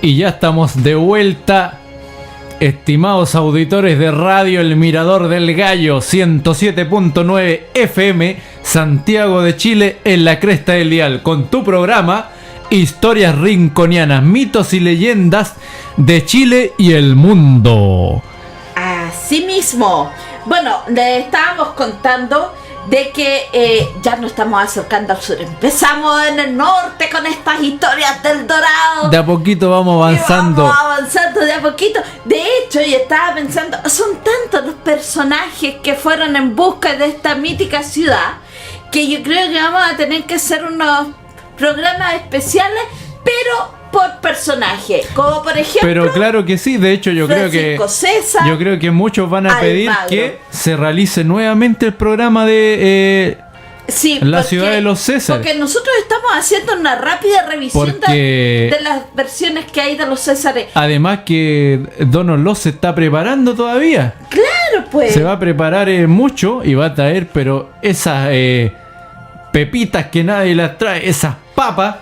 Y ya estamos de vuelta, estimados auditores de Radio El Mirador del Gallo, 107.9 FM, Santiago de Chile, en la cresta del dial, con tu programa Historias Rinconianas, mitos y leyendas de Chile y el mundo. Así mismo. Bueno, le estábamos contando de que ya nos estamos acercando al sur. Empezamos en el norte con estas historias del Dorado. De a poquito vamos avanzando. Vamos avanzando de a poquito. De hecho, yo estaba pensando, son tantos los personajes que fueron en busca de esta mítica ciudad que yo creo que vamos a tener que hacer unos programas especiales, pero por personaje, como por ejemplo. Pero claro que sí, de hecho yo creo que muchos van a pedir que se realice nuevamente el programa de la ciudad de los Césares. Porque nosotros estamos haciendo una rápida revisión de las versiones que hay de los Césares. Además que Don Olós se está preparando todavía. Claro, pues. Se va a preparar mucho y va a traer, pero esas pepitas que nadie las trae, esas papas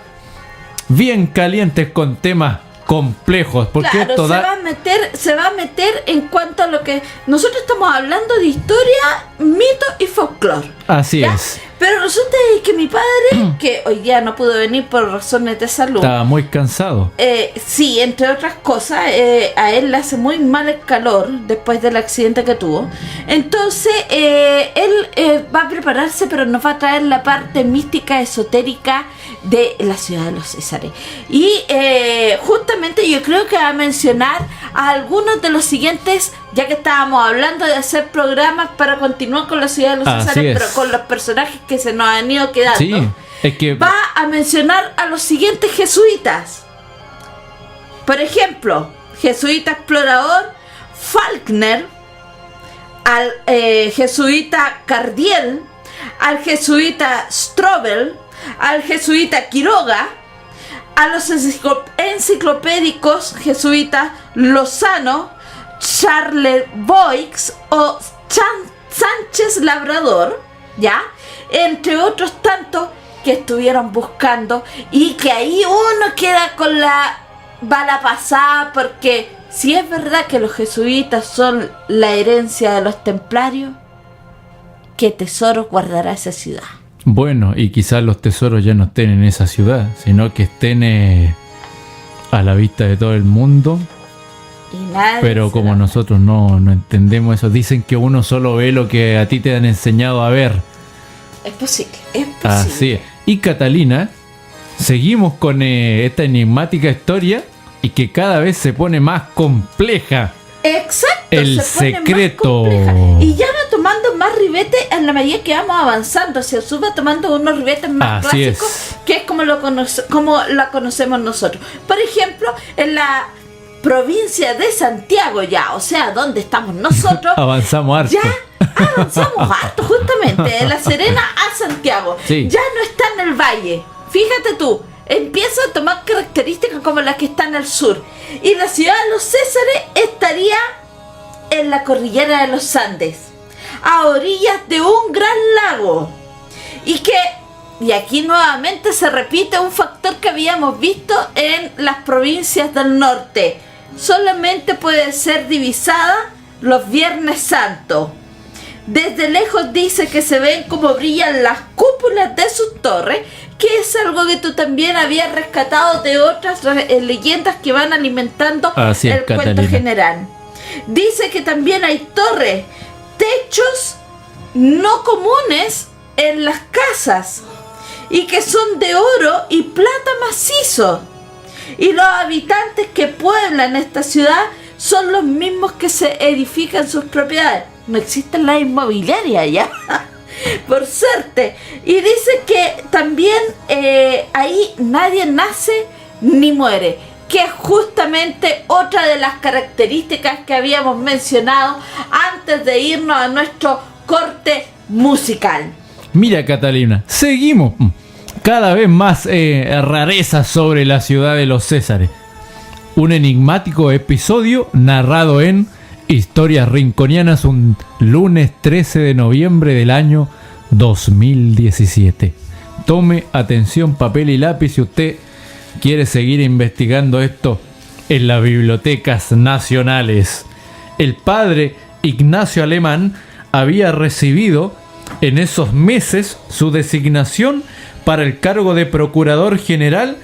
bien calientes con temas complejos, porque claro, se va a meter en cuanto a lo que nosotros estamos hablando de historia, mito y folclore. Así ¿ya? Es. Pero resulta que mi padre, que hoy día no pudo venir por razones de salud, estaba muy cansado. Sí, entre otras cosas, a él le hace muy mal el calor después del accidente que tuvo. Entonces, él va a prepararse, pero nos va a traer la parte mística, esotérica de la ciudad de los Césares. Y justamente yo creo que va a mencionar a algunos de los siguientes, ya que estábamos hablando de hacer programas para continuar con la ciudad de los Césares, pero con los personajes que se nos han ido quedando. Sí, es que va a mencionar a los siguientes jesuitas. Por ejemplo, jesuita explorador Falkner, al jesuita Cardiel, al jesuita Strobel, al jesuita Quiroga, a los enciclopédicos jesuitas Lozano, Charles Boix o Sánchez Labrador, ¿ya? Entre otros tantos que estuvieron buscando, y que ahí uno queda con la bala pasada, porque si es verdad que los jesuitas son la herencia de los templarios, ¿qué tesoros guardará esa ciudad? Bueno, y quizás los tesoros ya no estén en esa ciudad, sino que estén a la vista de todo el mundo. Pero como nosotros no entendemos eso, dicen que uno solo ve lo que a ti te han enseñado a ver. Es posible, es posible. Así es. Y Catalina, seguimos con esta enigmática historia y que cada vez se pone más compleja. Exacto. El secreto. Y ya va tomando más ribete en la medida que vamos avanzando. Se va tomando unos ribetes más así clásicos, que es como la conocemos nosotros. Por ejemplo, en la provincia de Santiago, ya, o sea, donde estamos nosotros. Avanzamos harto. Ya avanzamos harto, justamente, de La Serena a Santiago. Sí. Ya no está en el valle. Fíjate tú, empieza a tomar características como las que están al sur. Y la ciudad de los Césares estaría en la cordillera de los Andes, a orillas de un gran lago. Y aquí nuevamente se repite un factor que habíamos visto en las provincias del norte. Solamente puede ser divisada los Viernes Santos. Desde lejos dice que se ven como brillan las cúpulas de sus torres, que es algo que tú también habías rescatado de otras leyendas que van alimentando el cuento general. Dice que también hay torres, techos no comunes en las casas, y que son de oro y plata macizo. Y los habitantes que pueblan esta ciudad son los mismos que se edifican sus propiedades. No existen las inmobiliarias ya, por suerte. Y dice que también ahí nadie nace ni muere, que es justamente otra de las características que habíamos mencionado antes de irnos a nuestro corte musical. Mira, Catalina, seguimos. Cada vez más rarezas sobre la ciudad de los Césares. Un enigmático episodio narrado en Historias Rinconianas, un lunes 13 de noviembre del año 2017. Tome atención, papel y lápiz si usted quiere seguir investigando esto en las bibliotecas nacionales. El padre Ignacio Alemán había recibido en esos meses su designación para el cargo de Procurador General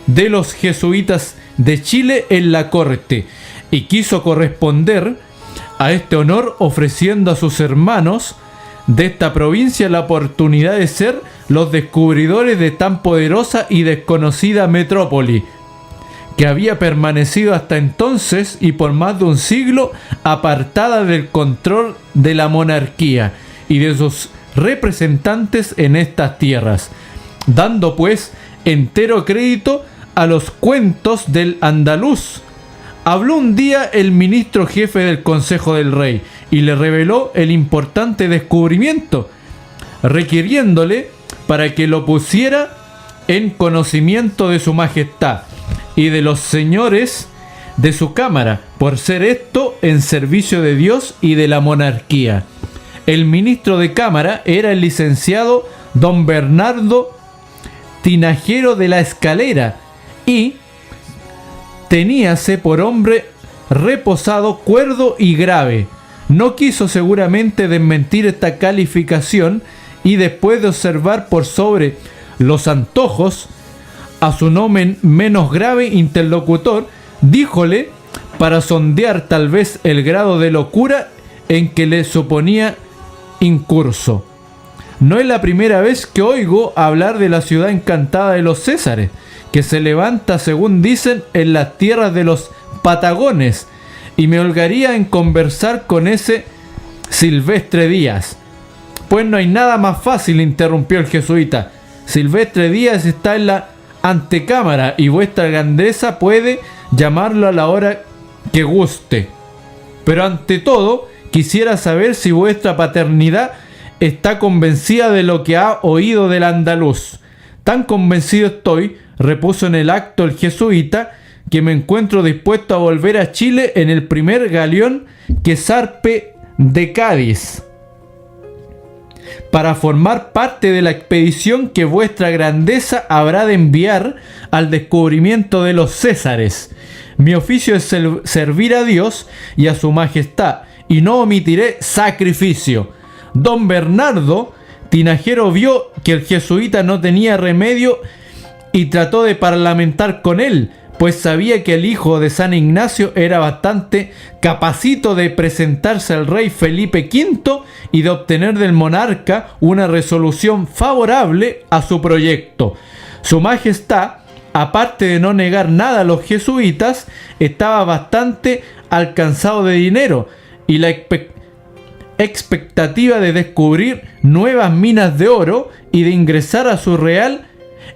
de los Jesuitas de Chile en la corte, y quiso corresponder a este honor ofreciendo a sus hermanos de esta provincia la oportunidad de ser los descubridores de tan poderosa y desconocida metrópoli, que había permanecido hasta entonces y por más de un siglo apartada del control de la monarquía y de sus representantes en estas tierras, dando pues entero crédito a los cuentos del andaluz. Habló un día el ministro jefe del Consejo del Rey y le reveló el importante descubrimiento, requiriéndole para que lo pusiera en conocimiento de su majestad y de los señores de su cámara, por ser esto en servicio de Dios y de la monarquía. El ministro de cámara era el licenciado don Bernardo Tinajero de la Escalera, y teníase por hombre reposado, cuerdo y grave. No quiso seguramente desmentir esta calificación, y después de observar por sobre los antojos a su no menos grave interlocutor, díjole, para sondear tal vez el grado de locura en que le suponía incurso: no es la primera vez que oigo hablar de la ciudad encantada de los Césares, que se levanta, según dicen, en las tierras de los Patagones, y me holgaría en conversar con ese Silvestre Díaz. Pues no hay nada más fácil, interrumpió el jesuita. Silvestre Díaz está en la antecámara y vuestra grandeza puede llamarlo a la hora que guste. Pero ante todo, quisiera saber si vuestra paternidad está convencida de lo que ha oído del andaluz. Tan convencido estoy, repuso en el acto el jesuita, que me encuentro dispuesto a volver a Chile en el primer galeón que zarpe de Cádiz, para formar parte de la expedición que vuestra grandeza habrá de enviar al descubrimiento de los Césares. Mi oficio es servir a Dios y a su majestad, y no omitiré sacrificio. Don Bernardo Tinajero vio que el jesuita no tenía remedio y trató de parlamentar con él, pues sabía que el hijo de San Ignacio era bastante capacito de presentarse al rey Felipe V y de obtener del monarca una resolución favorable a su proyecto. Su majestad, aparte de no negar nada a los jesuitas, estaba bastante alcanzado de dinero, y la expectativa de descubrir nuevas minas de oro y de ingresar a su real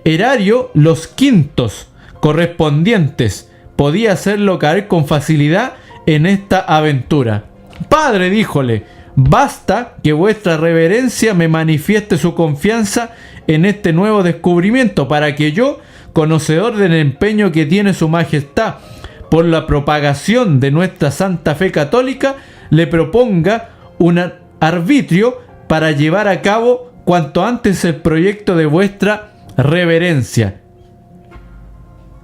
erario los quintos correspondientes podía hacerlo caer con facilidad en esta aventura. Padre, díjole, basta que vuestra reverencia me manifieste su confianza en este nuevo descubrimiento, para que yo, conocedor del empeño que tiene su majestad por la propagación de nuestra santa fe católica, le proponga un arbitrio para llevar a cabo cuanto antes el proyecto de vuestra reverencia.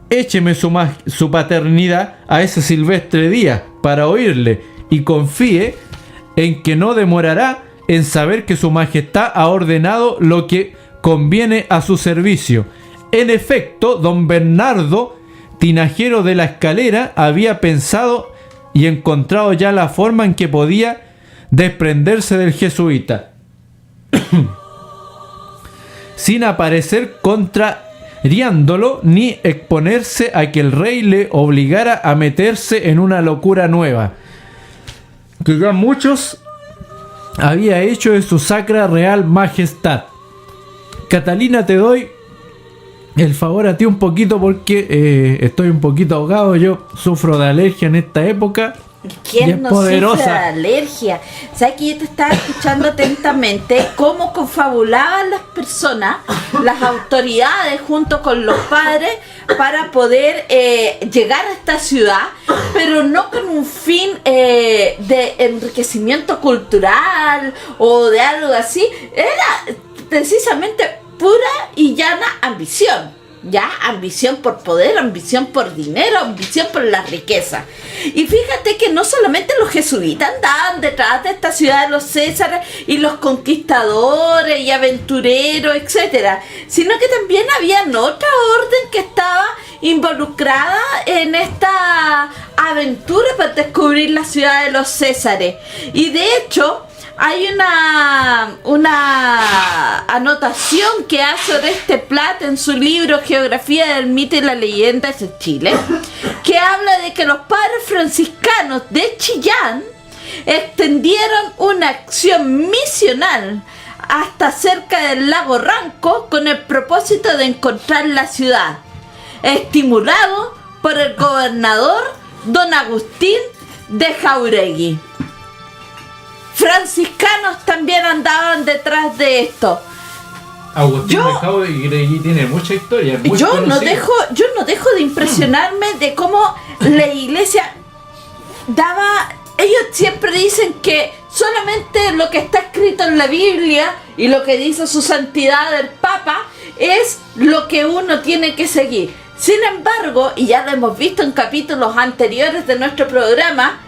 Écheme su paternidad a ese Silvestre Díaz para oírle, y confíe en que no demorará en saber que su majestad ha ordenado lo que conviene a su servicio. En efecto, don Bernardo Tinajero de la Escalera había pensado y encontrado ya la forma en que podía desprenderse del jesuita sin aparecer contrariándolo ni exponerse a que el rey le obligara a meterse en una locura nueva que ya muchos había hecho de su sacra real majestad. Catalina, te doy el favor a ti un poquito porque estoy un poquito ahogado. Yo sufro de alergia en esta época. ¿Quién no sufre de alergia? ¿Sabes que yo te estaba escuchando atentamente cómo confabulaban las personas, las autoridades junto con los padres para poder llegar a esta ciudad, pero no con un fin de enriquecimiento cultural o de algo así? Era precisamente pura y llana ambición. Ya, ambición por poder, ambición por dinero, ambición por la riqueza. Y fíjate que no solamente los jesuitas andaban detrás de esta ciudad de los Césares y los conquistadores y aventureros, etcétera, sino que también habían otra orden que estaba involucrada en esta aventura para descubrir la ciudad de los Césares. Y de hecho, hay una anotación que hace Oreste Plat en su libro Geografía del mito y la leyenda de Chile, que habla de que los padres franciscanos de Chillán extendieron una acción misional hasta cerca del lago Ranco con el propósito de encontrar la ciudad, estimulado por el gobernador don Agustín de Jauregui. Franciscanos también andaban detrás de esto. Agustín de Jauregui tiene mucha historia. Yo no dejo de impresionarme de cómo la iglesia daba. Ellos siempre dicen que solamente lo que está escrito en la Biblia y lo que dice su santidad el Papa es lo que uno tiene que seguir. Sin embargo, y ya lo hemos visto en capítulos anteriores de nuestro programa,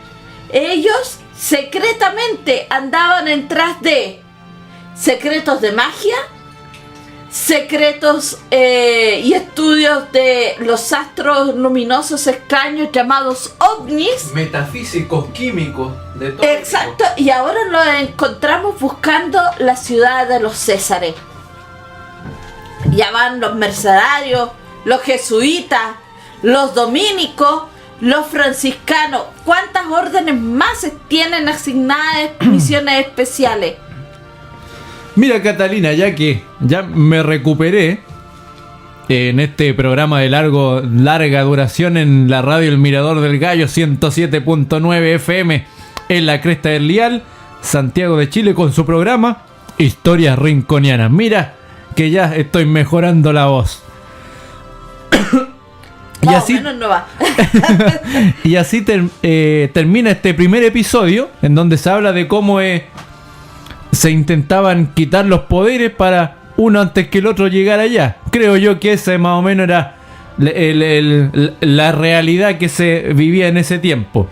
ellos secretamente andaban detrás de secretos de magia, secretos y estudios de los astros luminosos extraños llamados ovnis, metafísicos, químicos, de todo. Exacto, tipo. Y ahora los encontramos buscando la ciudad de los Césares. Ya van los mercenarios, los jesuitas, los dominicos, los franciscanos. ¿Cuántas órdenes más tienen asignadas misiones especiales? Mira, Catalina, ya que ya me recuperé en este programa de larga duración en la radio El Mirador del Gallo 107.9 FM en la cresta del Lial, Santiago de Chile, con su programa Historias Rinconianas. Mira que ya estoy mejorando la voz. Y así, no va. y así termina este primer episodio en donde se habla de cómo se intentaban quitar los poderes para uno antes que el otro llegar allá. Creo yo que esa más o menos era la realidad que se vivía en ese tiempo.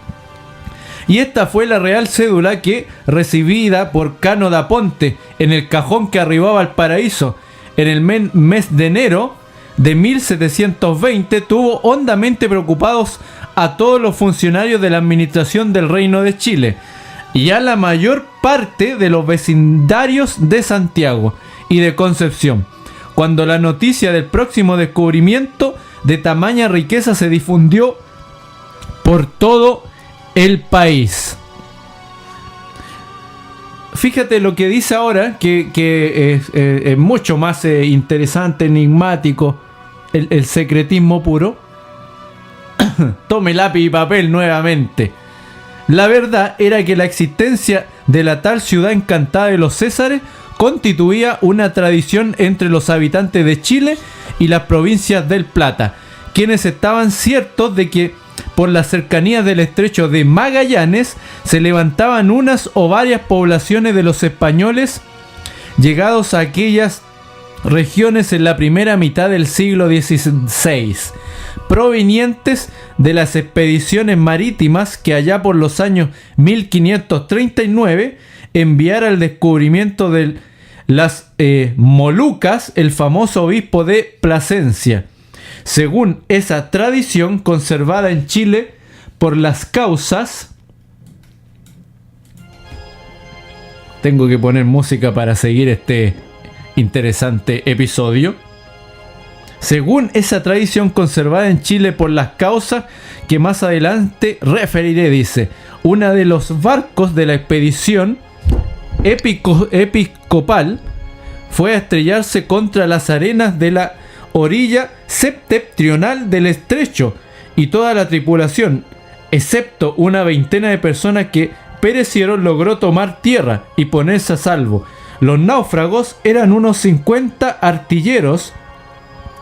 Y esta fue la real cédula que, recibida por Cano da Ponte en el cajón que arribaba al paraíso en el mes de enero de 1720, tuvo hondamente preocupados a todos los funcionarios de la administración del Reino de Chile y a la mayor parte de los vecindarios de Santiago y de Concepción, cuando la noticia del próximo descubrimiento de tamaña riqueza se difundió por todo el país. Fíjate lo que dice ahora, que es mucho más interesante, enigmático, el secretismo puro. Tome lápiz y papel nuevamente. La verdad era que la existencia de la tal ciudad encantada de los Césares constituía una tradición entre los habitantes de Chile y las provincias del Plata, quienes estaban ciertos de que por las cercanías del estrecho de Magallanes se levantaban unas o varias poblaciones de los españoles llegados a aquellas regiones en la primera mitad del siglo XVI, provenientes de las expediciones marítimas que allá por los años 1539 enviara al descubrimiento de las Molucas el famoso obispo de Plasencia, según esa tradición conservada en Chile por las causas. Tengo que poner música para seguir este interesante episodio. Según esa tradición conservada en Chile por las causas que más adelante referiré, dice, una de los barcos de la expedición episcopal fue a estrellarse contra las arenas de la orilla septentrional del estrecho, y toda la tripulación, excepto una veintena de personas que perecieron, logró tomar tierra y ponerse a salvo. Los náufragos eran unos 50 artilleros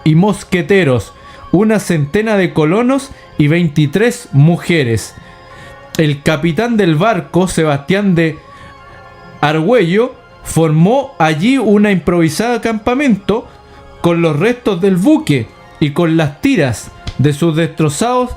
y mosqueteros, una centena de colonos y 23 mujeres. El capitán del barco, Sebastián de Argüello, formó allí una improvisada campamento con los restos del buque y con las tiras de sus destrozados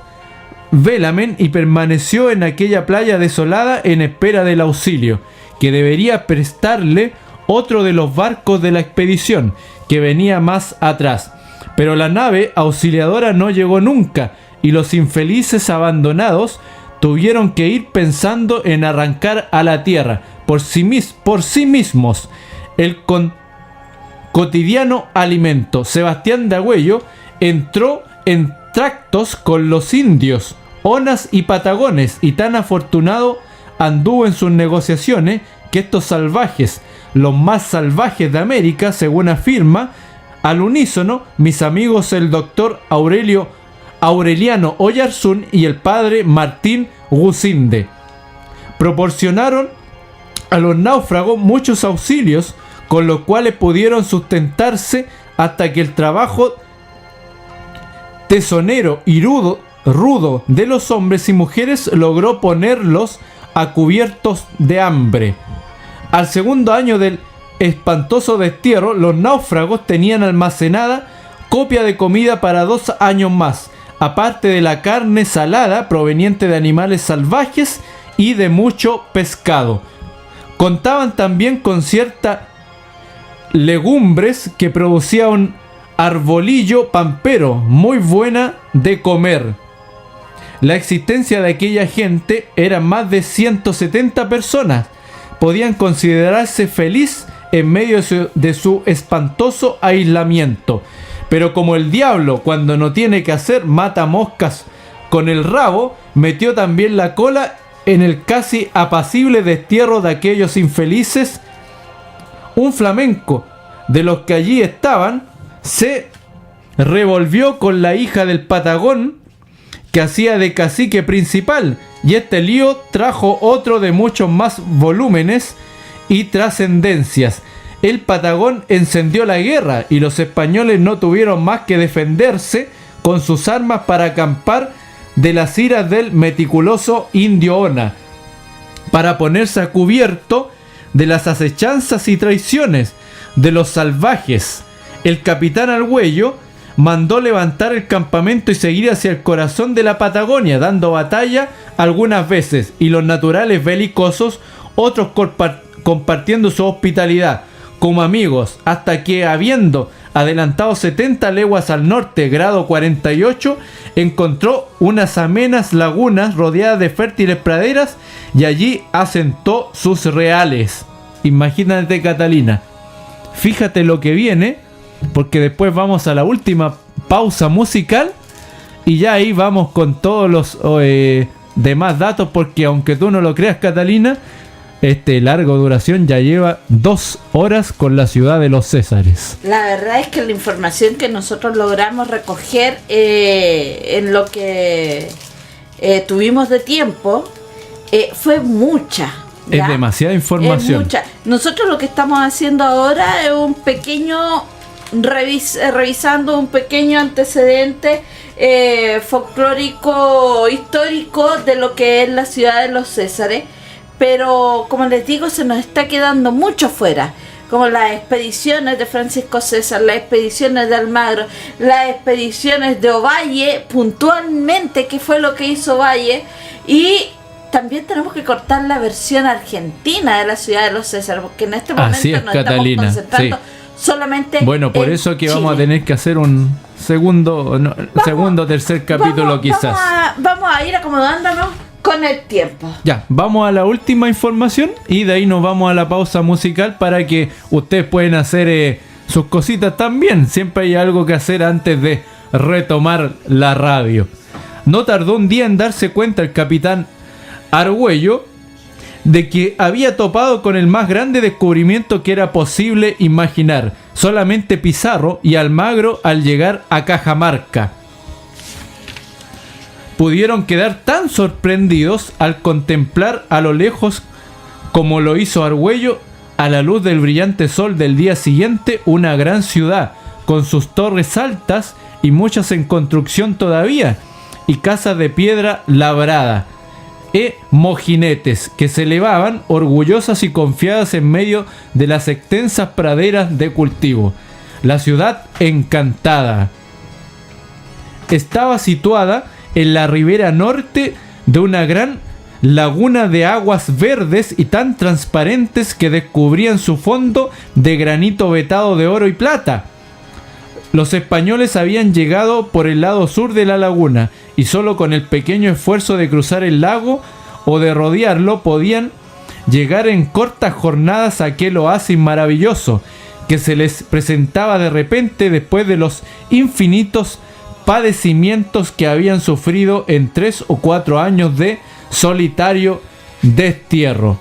velamen y permaneció en aquella playa desolada en espera del auxilio que debería prestarle otro de los barcos de la expedición que venía más atrás. Pero la nave auxiliadora no llegó nunca y los infelices abandonados tuvieron que ir pensando en arrancar a la tierra por sí mismos el cotidiano alimento. Sebastián de Agüello entró en tractos con los indios, onas y patagones, y tan afortunado anduvo en sus negociaciones que estos salvajes, los más salvajes de América, según afirma al unísono mis amigos el doctor Aureliano Oyarzún y el padre Martín Gusinde, proporcionaron a los náufragos muchos auxilios con los cuales pudieron sustentarse hasta que el trabajo tesonero y rudo de los hombres y mujeres logró ponerlos a cubiertos de hambre. Al segundo año del espantoso destierro, los náufragos tenían almacenada copia de comida para 2 años más, aparte de la carne salada proveniente de animales salvajes y de mucho pescado. Contaban también con ciertas legumbres que producía un arbolillo pampero muy buena de comer. La existencia de aquella gente era más de 170 personas. Podían considerarse feliz en medio de su espantoso aislamiento. Pero como el diablo, cuando no tiene que hacer, mata moscas con el rabo, metió también la cola en el casi apacible destierro de aquellos infelices. Un flamenco de los que allí estaban se revolvió con la hija del patagón que hacía de cacique principal, y este lío trajo otro de muchos más volúmenes y trascendencias. El patagón encendió la guerra y los españoles no tuvieron más que defenderse con sus armas para acampar de las iras del meticuloso indio Ona, para ponerse a cubierto de las acechanzas y traiciones de los salvajes. El capitán Argüello mandó levantar el campamento y seguir hacia el corazón de la Patagonia, dando batalla algunas veces, y los naturales belicosos, otros compartiendo su hospitalidad como amigos, hasta que, habiendo adelantado 70 leguas al norte, grado 48, encontró unas amenas lagunas rodeadas de fértiles praderas, y allí asentó sus reales. Imagínate, Catalina, fíjate lo que viene, porque después vamos a la última pausa musical y ya ahí vamos con todos los demás datos, porque aunque tú no lo creas, Catalina, este largo duración ya lleva 2 horas con la ciudad de los Césares. La verdad es que la información que nosotros logramos recoger en lo que tuvimos de tiempo fue mucha. ¿Ya? Es demasiada información. Es mucha. Nosotros lo que estamos haciendo ahora es un pequeño revisando un pequeño antecedente folclórico histórico de lo que es la ciudad de los Césares, pero como les digo, se nos está quedando mucho fuera, como las expediciones de Francisco César, las expediciones de Almagro, las expediciones de Ovalle, puntualmente qué fue lo que hizo Ovalle, y también tenemos que cortar la versión argentina de la ciudad de los Césares, porque en este momento así es, nos Catalina, estamos concentrando solamente bueno, por eso que Chile. vamos a tener que hacer un segundo o tercer capítulo quizás. Vamos a ir acomodándonos con el tiempo. Ya, vamos a la última información y de ahí nos vamos a la pausa musical para que ustedes pueden hacer sus cositas también. Siempre hay algo que hacer antes de retomar la radio. No tardó un día en darse cuenta el capitán Argüello de que había topado con el más grande descubrimiento que era posible imaginar. Solamente Pizarro y Almagro, al llegar a Cajamarca, pudieron quedar tan sorprendidos al contemplar a lo lejos, como lo hizo Argüello, a la luz del brillante sol del día siguiente, una gran ciudad con sus torres altas y muchas en construcción todavía, y casas de piedra labrada mojinetes que se elevaban orgullosas y confiadas en medio de las extensas praderas de cultivo. La ciudad encantada. estaba situada en la ribera norte de una gran laguna de aguas verdes y tan transparentes que descubrían su fondo de granito vetado de oro y plata. Los españoles habían llegado por el lado sur de la laguna y solo con el pequeño esfuerzo de cruzar el lago o de rodearlo podían llegar en cortas jornadas a aquel oasis maravilloso que se les presentaba de repente después de los infinitos padecimientos que habían sufrido en 3 o 4 años de solitario destierro.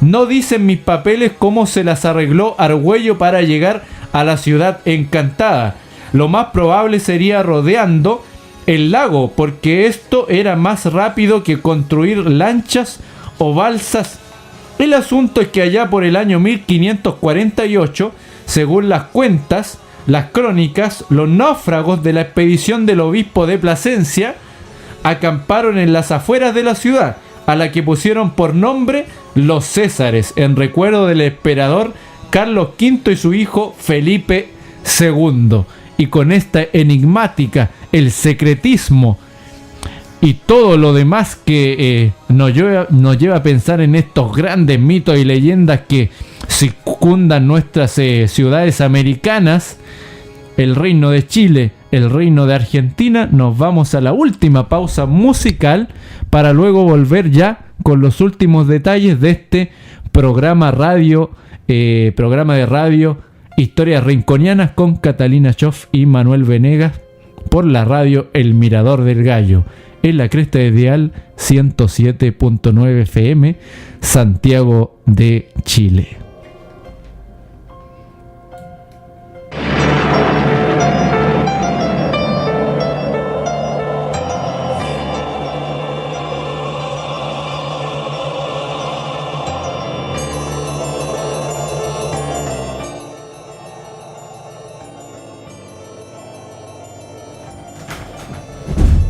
No dicen mis papeles cómo se las arregló Argüello para llegar a la ciudad encantada. Lo más probable sería rodeando el lago, porque esto era más rápido que construir lanchas o balsas. El asunto es que allá por el año 1548, según las cuentas, las crónicas, los náufragos de la expedición del obispo de Plasencia acamparon en las afueras de la ciudad, a la que pusieron por nombre Los Césares, en recuerdo del emperador Carlos V y su hijo Felipe II. Y con esta enigmática, el secretismo y todo lo demás que nos lleva a pensar en estos grandes mitos y leyendas que circundan nuestras ciudades americanas, el Reino de Chile, el Reino de Argentina, nos vamos a la última pausa musical para luego volver ya con los últimos detalles de este programa de radio Historias Rinconianas con Catalina Choff y Manuel Venegas por la radio El Mirador del Gallo en la cresta de dial 107.9 FM, Santiago de Chile.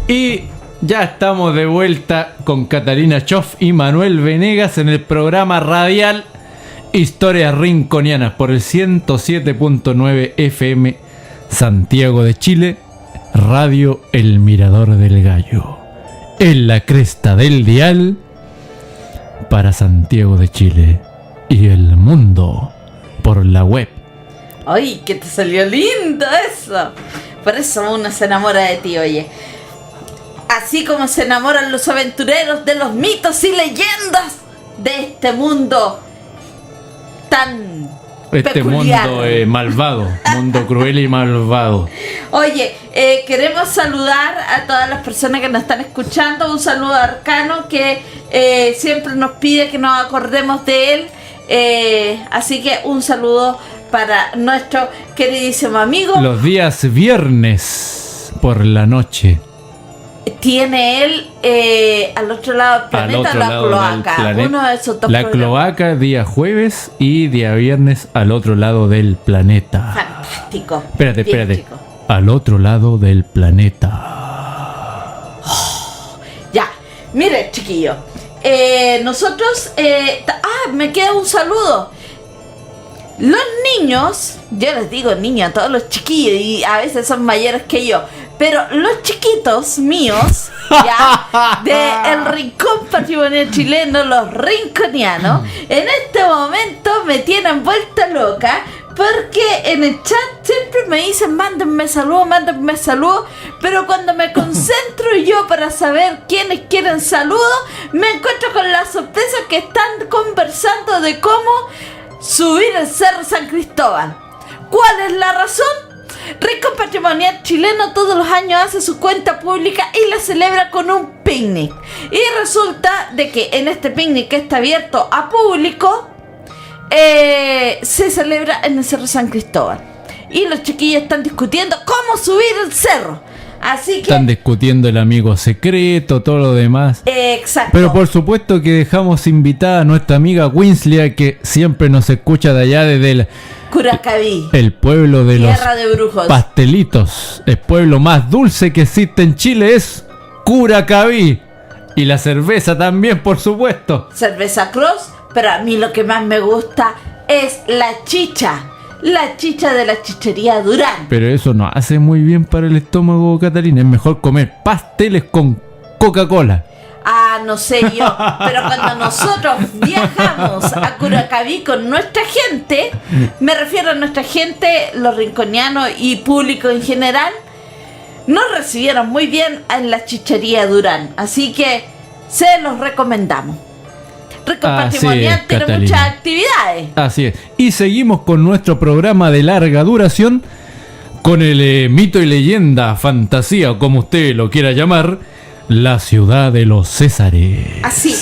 Y ya estamos de vuelta con Catalina Choff y Manuel Venegas en el programa radial Historias Rinconianas por el 107.9 FM Santiago de Chile, Radio El Mirador del Gallo, en la cresta del dial para Santiago de Chile y el mundo por la web. ¡Ay, que te salió lindo eso! Por eso uno se enamora de ti, oye. Así como se enamoran los aventureros de los mitos y leyendas de este mundo tan peculiar. Mundo malvado, mundo cruel y malvado. Oye, queremos saludar a todas las personas que nos están escuchando. Un saludo a Arcano, que siempre nos pide que nos acordemos de él. Así que un saludo para nuestro queridísimo amigo. Los días viernes por la noche tiene él al otro lado del planeta la cloaca. Uno de esos dos la programas. Cloaca día jueves y día viernes al otro lado del planeta. Fantástico. Espérate. Chico. Al otro lado del planeta. Ya, mire, chiquillo. Nosotros... me queda un saludo. Los niños, yo les digo niños a todos los chiquillos y a veces son mayores que yo, pero los chiquitos míos, ya, de el Rincón Patrimonial Chileno, los rinconianos, en este momento me tienen vuelta loca porque en el chat siempre me dicen mándenme saludos, pero cuando me concentro yo para saber quiénes quieren saludos, me encuentro con la sorpresa que están conversando de cómo subir el Cerro San Cristóbal. ¿Cuál es la razón? Rincón Patrimonial Chileno todos los años hace su cuenta pública y la celebra con un picnic. Y resulta de que en este picnic que está abierto a público, se celebra en el Cerro San Cristóbal. Y los chiquillos están discutiendo cómo subir el cerro. Así que están discutiendo el amigo secreto, todo lo demás. Exacto. Pero por supuesto que dejamos invitada a nuestra amiga Winsley, que siempre nos escucha de allá desde el Curacaví, el pueblo de tierra los de brujos, pastelitos. El pueblo más dulce que existe en Chile es Curacaví. Y la cerveza también, por supuesto. Cerveza Cross, pero a mí lo que más me gusta es la chicha. la chicha de la chichería Durán. Pero eso no hace muy bien para el estómago, Catalina. Es mejor comer pasteles con Coca-Cola. Ah, no sé yo, pero cuando nosotros viajamos a Curacaví con nuestra gente, me refiero a nuestra gente, los rinconianos y público en general, nos recibieron muy bien en la chichería Durán, así que se los recomendamos. Rico Patrimonial tiene Catalina, muchas actividades. Así es. Y seguimos con nuestro programa de larga duración, con el mito y leyenda, fantasía o como usted lo quiera llamar, la ciudad de los Césares. Así,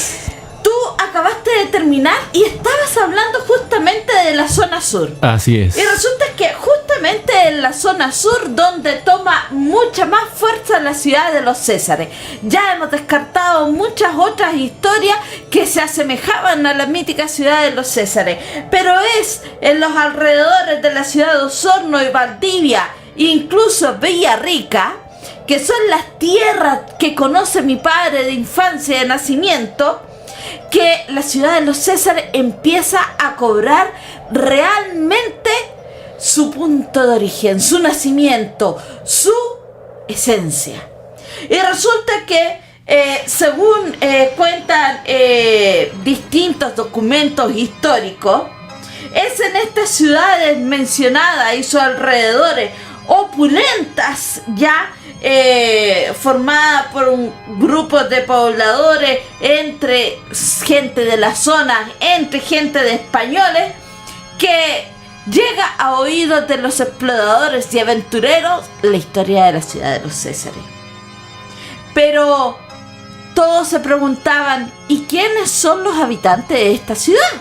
tú acabaste de terminar y estabas hablando justamente de la zona sur. Así es. Y resulta que justamente en la zona sur donde toma mucha más fuerza la ciudad de los Césares. Ya hemos descartado muchas otras historias que se asemejaban a la mítica ciudad de los Césares, pero es en los alrededores de la ciudad de Osorno y Valdivia, incluso Villarrica, que son las tierras que conoce mi padre de infancia y de nacimiento, que la ciudad de los Césares empieza a cobrar realmente su punto de origen, su nacimiento, su esencia. Y resulta que, según cuentan distintos documentos históricos, es en estas ciudades mencionadas y sus alrededores opulentas ya, formada por un grupo de pobladores, entre gente de la zona, entre gente de españoles, que llega a oídos de los exploradores y aventureros la historia de la ciudad de los Césares. Pero todos se preguntaban, ¿y quiénes son los habitantes de esta ciudad?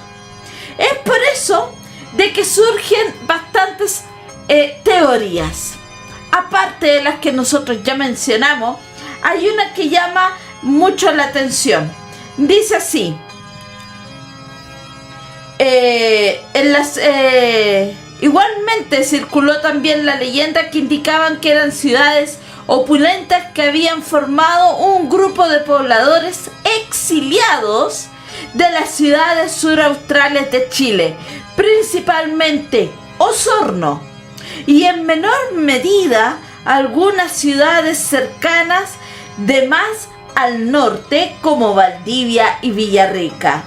Es por eso de que surgen bastantes teorías. Aparte de las que nosotros ya mencionamos, hay una que llama mucho la atención. Dice así: igualmente circuló también la leyenda que indicaban que eran ciudades opulentas que habían formado un grupo de pobladores exiliados de las ciudades suraustrales de Chile, principalmente Osorno, y en menor medida algunas ciudades cercanas de más al norte como Valdivia y Villarrica,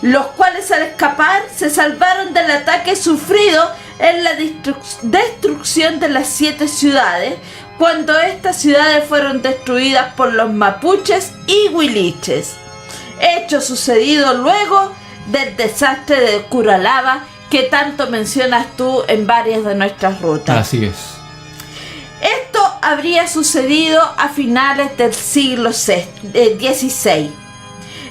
los cuales al escapar se salvaron del ataque sufrido en la destrucción de las 7 ciudades, cuando estas ciudades fueron destruidas por los mapuches y huiliches, hecho sucedido luego del desastre de Curalaba que tanto mencionas tú en varias de nuestras rutas. Así es. Esto habría sucedido a finales del siglo XVI.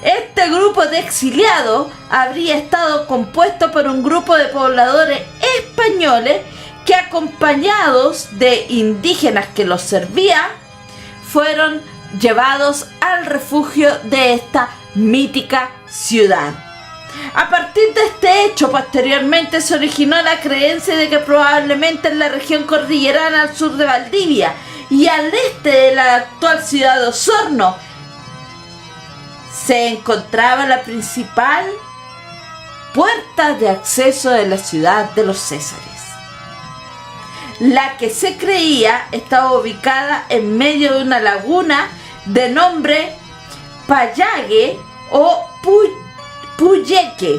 Este grupo de exiliados habría estado compuesto por un grupo de pobladores españoles que, acompañados de indígenas que los servían, fueron llevados al refugio de esta mítica ciudad. A partir de este hecho, posteriormente se originó la creencia de que probablemente en la región cordillerana al sur de Valdivia y al este de la actual ciudad de Osorno se encontraba la principal puerta de acceso de la ciudad de los Césares, la que se creía estaba ubicada en medio de una laguna de nombre Payague o Puyeque,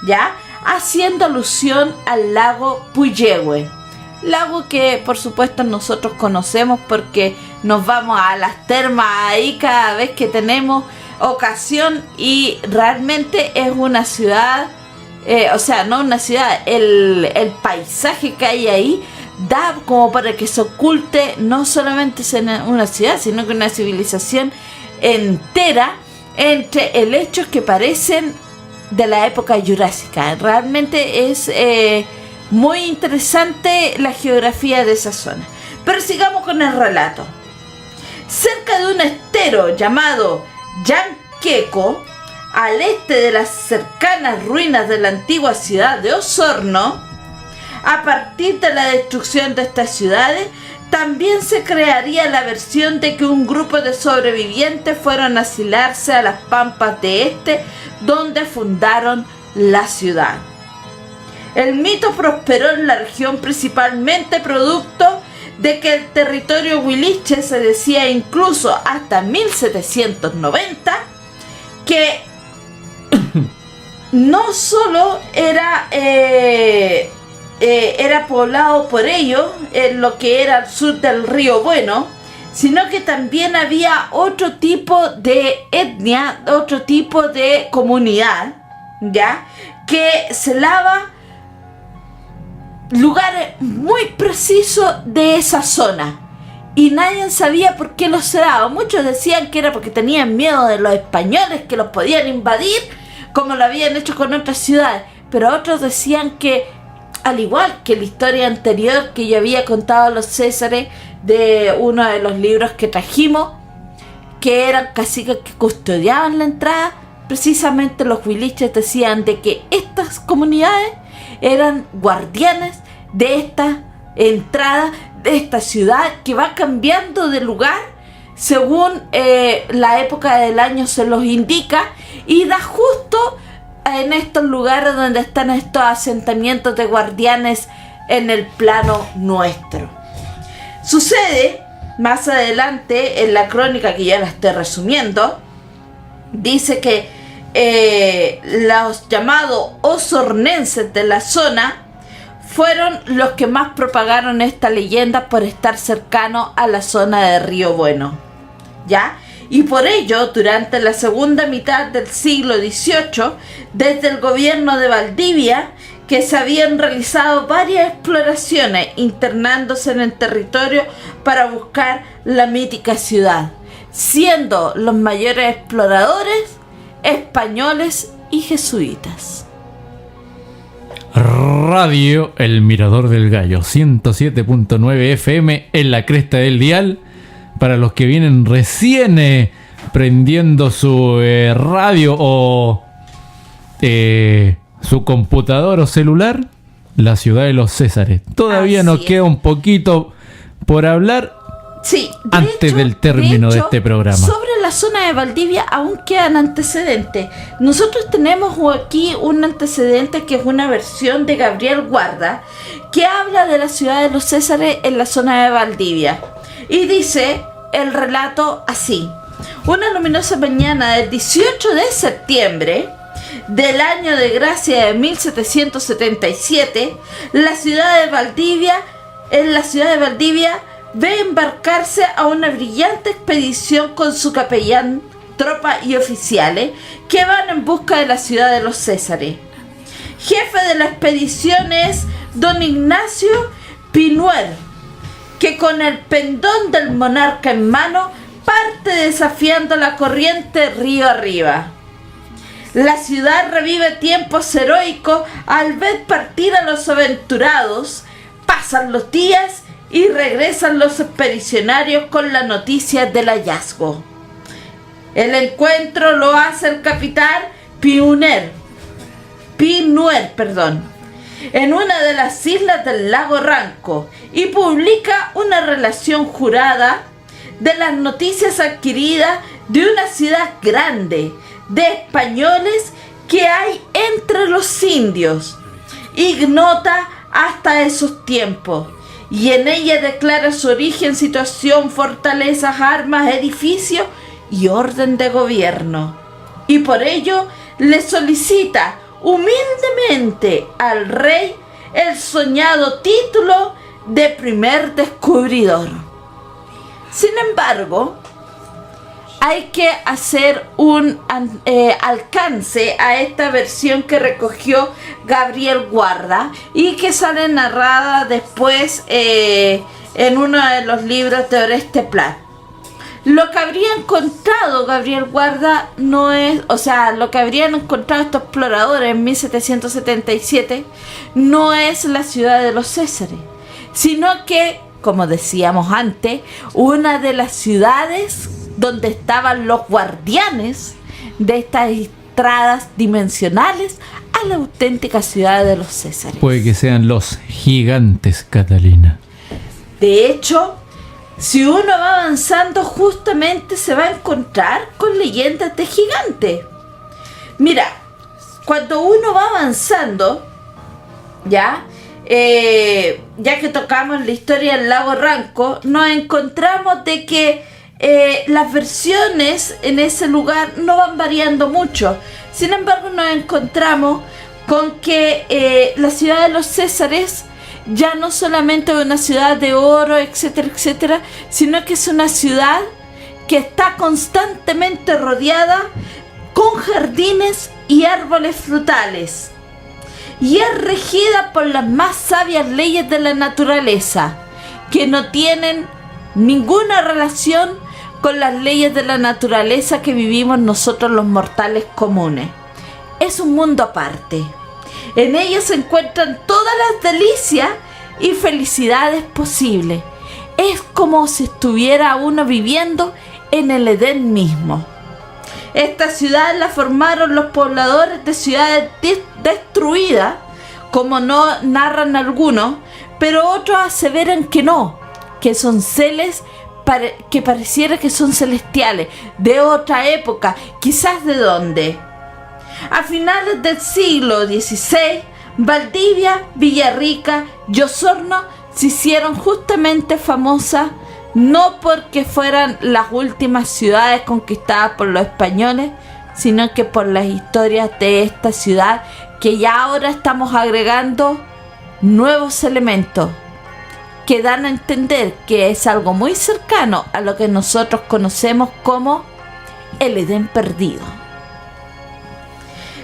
¿ya? Haciendo alusión al lago Puyehue, lago que por supuesto nosotros conocemos porque nos vamos a las termas ahí cada vez que tenemos ocasión, y realmente es una ciudad, no una ciudad, el paisaje que hay ahí da como para que se oculte no solamente una ciudad, sino que una civilización entera entre helechos que parecen de la época jurásica. Realmente es muy interesante la geografía de esa zona. Pero sigamos con el relato. Cerca de un estero llamado Yanqueco, al este de las cercanas ruinas de la antigua ciudad de Osorno, a partir de la destrucción de estas ciudades, también se crearía la versión de que un grupo de sobrevivientes fueron a asilarse a las pampas de este, donde fundaron la ciudad. El mito prosperó en la región principalmente producto de que el territorio huiliche, se decía incluso hasta 1790, que no solo era poblado por ellos, en lo que era el sur del río Bueno, sino que también había otro tipo de etnia, otro tipo de comunidad, ¿ya?, que celaba lugares muy precisos de esa zona. Y nadie sabía por qué los celaba. Muchos decían que era porque tenían miedo de los españoles, que los podían invadir, como lo habían hecho con otras ciudades. Pero otros decían que, al igual que la historia anterior que yo había contado a los Césares, de uno de los libros que trajimos, que eran caciques que custodiaban la entrada, precisamente los huiliches decían de que estas comunidades eran guardianes de esta entrada, de esta ciudad que va cambiando de lugar según la época del año se los indica, y da justo en estos lugares donde están estos asentamientos de guardianes en el plano nuestro. Sucede más adelante en la crónica, que ya la estoy resumiendo, dice que los llamados osornenses de la zona fueron los que más propagaron esta leyenda por estar cercano a la zona de Río Bueno, ¿ya? Y por ello, durante la segunda mitad del siglo XVIII, desde el gobierno de Valdivia, que se habían realizado varias exploraciones internándose en el territorio para buscar la mítica ciudad, siendo los mayores exploradores españoles y jesuitas. Radio El Mirador del Gallo, 107.9 FM en la cresta del dial. Para los que vienen recién prendiendo su radio o su computador o celular, la ciudad de los Césares. Todavía nos queda un poquito por hablar. Sí, antes del término de este programa. Sobre la zona de Valdivia aún quedan antecedentes. Nosotros tenemos aquí un antecedente que es una versión de Gabriel Guarda, que habla de la ciudad de los Césares en la zona de Valdivia. Y dice el relato así: una luminosa mañana del 18 de septiembre del año de gracia de 1777, en la ciudad de Valdivia ve embarcarse a una brillante expedición con su capellán, tropa y oficiales que van en busca de la ciudad de los Césares. Jefe de la expedición es don Ignacio Pinuer, que con el pendón del monarca en mano parte desafiando la corriente río arriba. La ciudad revive tiempos heroicos al ver partir a los aventurados. Pasan los días y regresan los expedicionarios con la noticia del hallazgo. El encuentro lo hace el capitán Pinuer, en una de las islas del lago Ranco, y publica una relación jurada de las noticias adquiridas de una ciudad grande de españoles que hay entre los indios, ignota hasta esos tiempos, y en ella declara su origen, situación, fortalezas, armas, edificios y orden de gobierno. Y por ello le solicita humildemente al rey el soñado título de primer descubridor. Sin embargo, hay que hacer un alcance a esta versión que recogió Gabriel Guarda y que sale narrada después en uno de los libros de Oreste Plat. Lo que habría encontrado Gabriel Guarda no es, lo que habrían encontrado estos exploradores en 1777 no es la ciudad de los Césares, sino que, como decíamos antes, una de las ciudades donde estaban los guardianes de estas entradas dimensionales a la auténtica ciudad de los Césares. Puede que sean los gigantes, Catalina. De hecho, si uno va avanzando, justamente se va a encontrar con leyendas de gigantes. Mira, cuando uno va avanzando, ¿ya? Ya que tocamos la historia del lago Ranco, nos encontramos de que las versiones en ese lugar no van variando mucho. Sin embargo, nos encontramos con que la ciudad de los Césares ya no solamente es una ciudad de oro, etcétera, etcétera, sino que es una ciudad que está constantemente rodeada con jardines y árboles frutales, y es regida por las más sabias leyes de la naturaleza, que no tienen ninguna relación con las leyes de la naturaleza que vivimos nosotros los mortales comunes. Es un mundo aparte. En ella se encuentran todas las delicias y felicidades posibles. Es como si estuviera uno viviendo en el Edén mismo. Esta ciudad la formaron los pobladores de ciudades destruidas, como no narran algunos, pero otros aseveran que no, que son seres que pareciera que son celestiales, de otra época, quizás de dónde. A finales del siglo XVI, Valdivia, Villarrica y Osorno se hicieron justamente famosas, no porque fueran las últimas ciudades conquistadas por los españoles, sino que por las historias de esta ciudad, que ya ahora estamos agregando nuevos elementos que dan a entender que es algo muy cercano a lo que nosotros conocemos como el Edén perdido.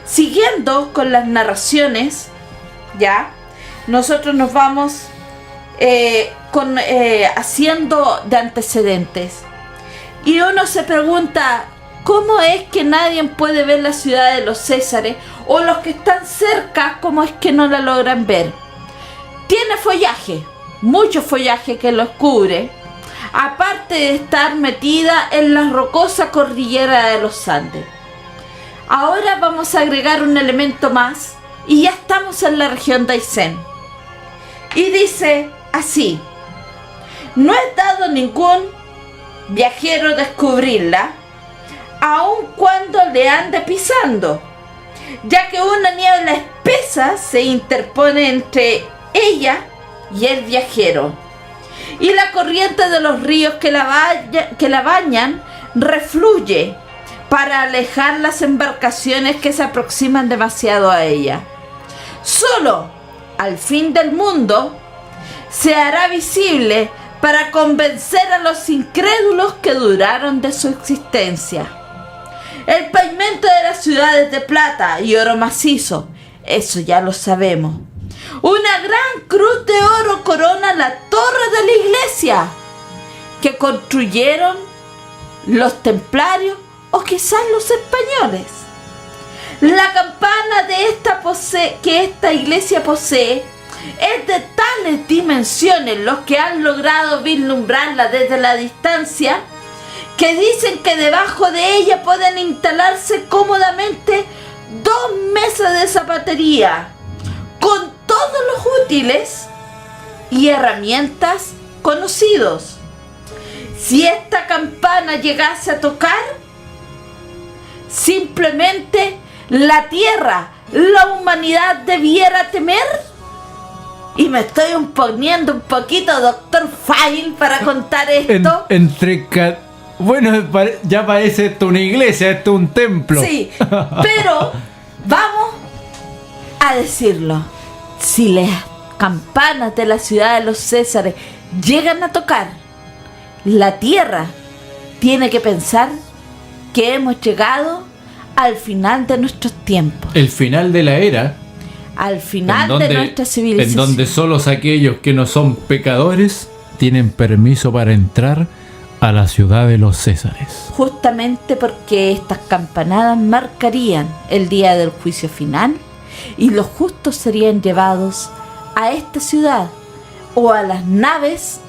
Siguiendo con las narraciones, ya, nosotros nos vamos haciendo de antecedentes. Y uno se pregunta, ¿cómo es que nadie puede ver la ciudad de los Césares? O los que están cerca, ¿cómo es que no la logran ver? Tiene follaje, mucho follaje que los cubre, aparte de estar metida en la rocosa cordillera de los Andes. Ahora vamos a agregar un elemento más y ya estamos en la región de Aysén. Y dice así: no es dado ningún viajero descubrirla, aun cuando le ande pisando, ya que una niebla espesa se interpone entre ella y el viajero, y la corriente de los ríos que la bañan refluye para alejar las embarcaciones que se aproximan demasiado a ella. Solo al fin del mundo se hará visible para convencer a los incrédulos que duraron de su existencia. El pavimento de las ciudades de plata y oro macizo, eso ya lo sabemos. Una gran cruz de oro corona la torre de la iglesia que construyeron los templarios o quizás los españoles. La campana de que esta iglesia posee es de tales dimensiones, los que han logrado vislumbrarla desde la distancia, que dicen que debajo de ella pueden instalarse cómodamente 2 mesas de zapatería, con todos los útiles y herramientas conocidos. Si esta campana llegase a tocar, simplemente la tierra, la humanidad debiera temer. Y me estoy poniendo un poquito Dr. File para contar esto. Bueno, ya parece esto una iglesia, esto un templo. Sí, pero vamos a decirlo. Si las campanas de la ciudad de los Césares llegan a tocar, la tierra tiene que pensar que hemos llegado al final de nuestros tiempos. El final de la era. Al final de nuestra civilización. En donde solo aquellos que no son pecadores tienen permiso para entrar a la ciudad de los Césares. Justamente porque estas campanadas marcarían el día del juicio final y los justos serían llevados a esta ciudad o a las naves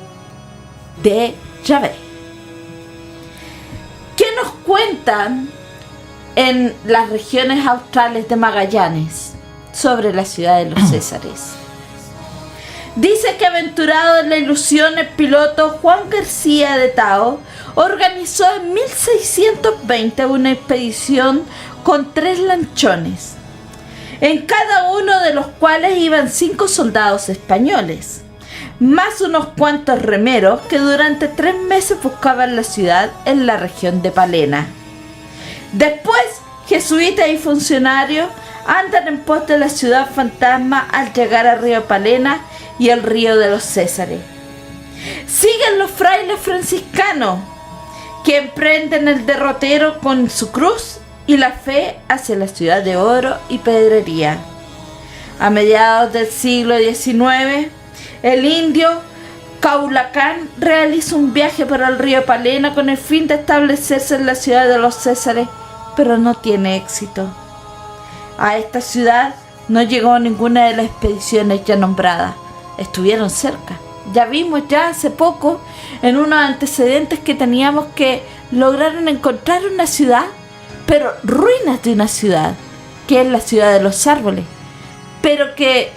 de Yahvé. ¿Qué nos cuentan en las regiones australes de Magallanes sobre la ciudad de los Césares? Dice que, aventurado en la ilusión, el piloto Juan García de Tao organizó en 1620 una expedición con 3 lanchones. en cada uno de los cuales iban 5 soldados españoles, más unos cuantos remeros que durante 3 meses buscaban la ciudad en la región de Palena. Después, jesuitas y funcionarios andan en pos de la ciudad fantasma al llegar al río Palena y el río de los Césares. Siguen los frailes franciscanos, que emprenden el derrotero con su cruz y la fe hacia la ciudad de oro y pedrería. A mediados del siglo XIX, el indio Caulacán realiza un viaje por el río Palena con el fin de establecerse en la ciudad de los Césares, pero no tiene éxito. A esta ciudad no llegó ninguna de las expediciones ya nombradas. Estuvieron cerca. Ya vimos ya hace poco en unos antecedentes que teníamos que lograron encontrar una ciudad, pero ruinas de una ciudad, que es la ciudad de los árboles, pero que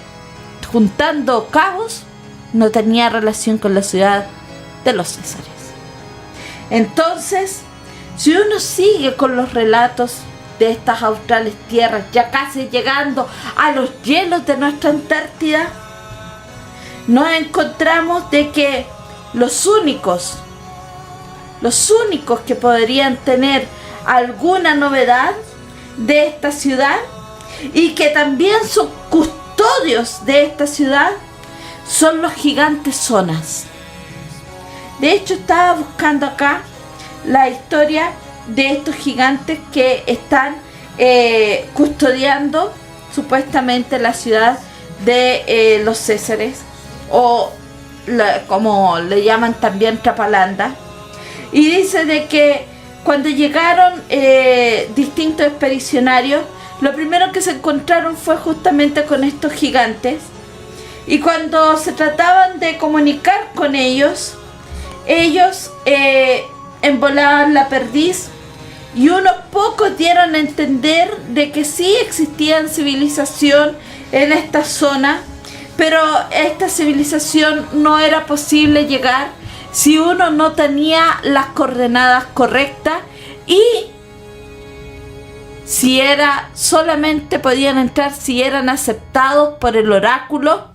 juntando cabos no tenía relación con la ciudad de los Césares. Entonces, si uno sigue con los relatos de estas australes tierras, ya casi llegando a los hielos de nuestra Antártida, nos encontramos de que los únicos que podrían tener alguna novedad de esta ciudad y que también son custodios de esta ciudad son los gigantes zonas. De hecho, estaba buscando acá la historia de estos gigantes que están custodiando supuestamente la ciudad de los Césares, o como le llaman también Trapalanda, y dice de que cuando llegaron distintos expedicionarios, lo primero que se encontraron fue justamente con estos gigantes, y cuando se trataban de comunicar con ellos envolaban la perdiz, y unos pocos dieron a entender de que sí existía civilización en esta zona, pero esta civilización no era posible llegar si uno no tenía las coordenadas correctas, y si solamente podían entrar si eran aceptados por el oráculo,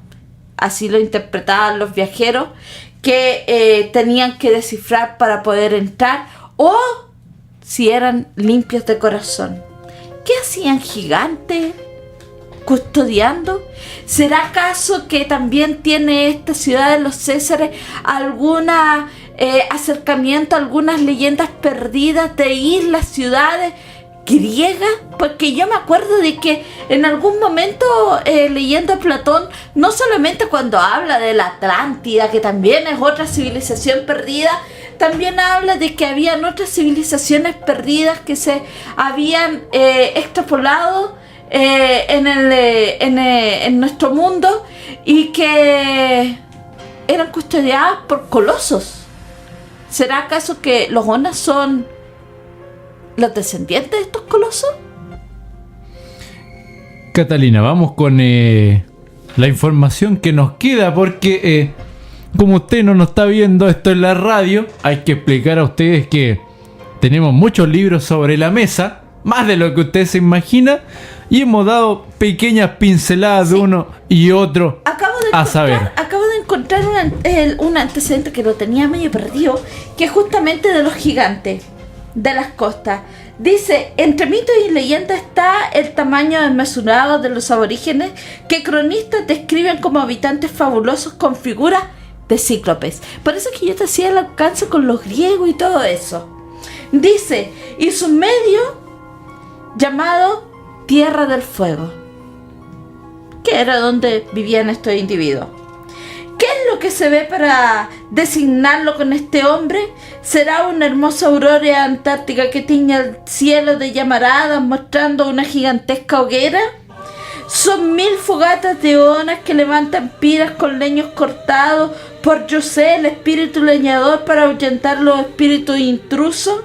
así lo interpretaban los viajeros, que tenían que descifrar para poder entrar, o si eran limpios de corazón. ¿Qué hacían gigantes custodiando? ¿Será acaso que también tiene esta ciudad de los Césares algún acercamiento a algunas leyendas perdidas de islas, ciudades griegas? Porque yo me acuerdo de que en algún momento leyendo a Platón, no solamente cuando habla de la Atlántida, que también es otra civilización perdida, también habla de que habían otras civilizaciones perdidas que se habían extrapolado en nuestro mundo, y que eran custodiadas por colosos. ¿Será acaso que los Onas son los descendientes de estos colosos? Catalina, vamos con la información que nos queda, porque como usted no nos está viendo esto en la radio, hay que explicar a ustedes que tenemos muchos libros sobre la mesa, más de lo que usted se imagina, y hemos dado pequeñas pinceladas de uno y otro. Acabo de encontrar un antecedente que lo tenía medio perdido, que es justamente de los gigantes de las costas. Dice: entre mitos y leyendas está el tamaño desmesurado de los aborígenes, que cronistas describen como habitantes fabulosos con figuras de cíclopes. Por eso es que yo te hacía el alcance con los griegos y todo eso. Dice: y su medio llamado Tierra del Fuego, que era donde vivían estos individuos. ¿Qué es lo que se ve para designarlo con este hombre? ¿Será una hermosa aurora antártica que tiñe el cielo de llamaradas, mostrando una gigantesca hoguera? ¿Son 1000 fogatas de onas que levantan piras con leños cortados por José, el espíritu leñador, para ahuyentar los espíritus intrusos?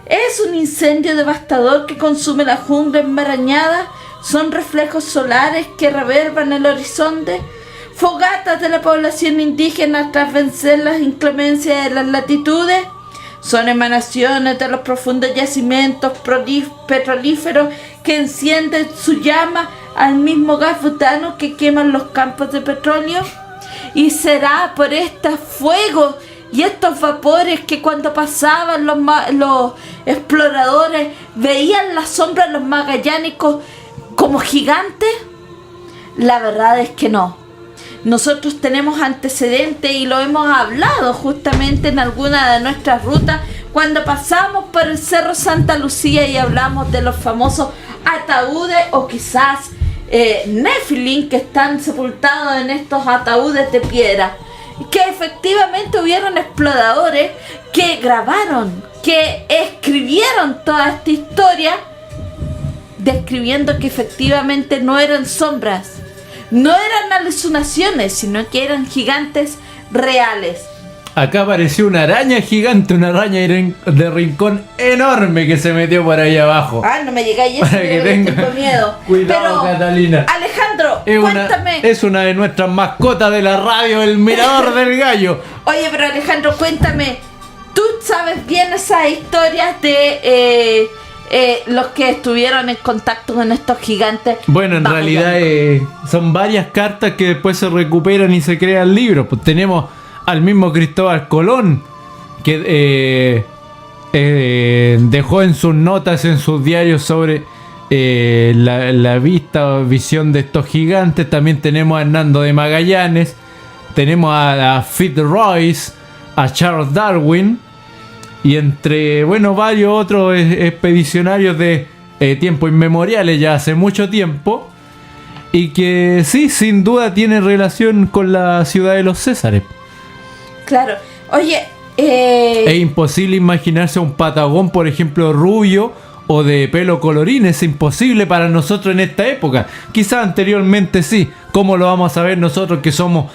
¿Es un incendio devastador que consume la jungla enmarañada? ¿Son reflejos solares que reverban el horizonte? ¿Fogatas de la población indígena tras vencer las inclemencias de las latitudes? ¿Son emanaciones de los profundos yacimientos petrolíferos que encienden su llama al mismo gas butano que queman los campos de petróleo? ¿Y será por este fuego y estos vapores que cuando pasaban los exploradores veían las sombras de los magallánicos como gigantes? La verdad es que no. Nosotros tenemos antecedentes y lo hemos hablado justamente en alguna de nuestras rutas cuando pasamos por el Cerro Santa Lucía y hablamos de los famosos ataúdes o quizás Nephilim que están sepultados en estos ataúdes de piedra, que efectivamente hubieron exploradores que grabaron, que escribieron toda esta historia describiendo que efectivamente no eran sombras, no eran alucinaciones, sino que eran gigantes reales. Acá apareció una araña gigante, una araña de rincón enorme que se metió por ahí abajo. Ah, no me llegáis eso, Para que tengo miedo. Cuidado, pero, Catalina. Alejandro, cuéntame. Es una de nuestras mascotas de la radio, el Mirador del Gallo. Oye, pero Alejandro, cuéntame. ¿Tú sabes bien esas historias de los que estuvieron en contacto con estos gigantes? Bueno, en realidad son varias cartas que después se recuperan y se crean libros. Pues tenemos al mismo Cristóbal Colón, que dejó en sus notas, en sus diarios sobre la vista o visión de estos gigantes. También tenemos a Hernando de Magallanes, tenemos a Fitzroy, a Charles Darwin y entre varios otros expedicionarios de tiempos inmemoriales, ya hace mucho tiempo, y que sí, sin duda tiene relación con la ciudad de los Césares. Claro. Oye, es imposible imaginarse a un patagón, por ejemplo, rubio o de pelo colorín. Es imposible para nosotros en esta época. Quizás anteriormente sí. ¿Cómo lo vamos a saber nosotros que somos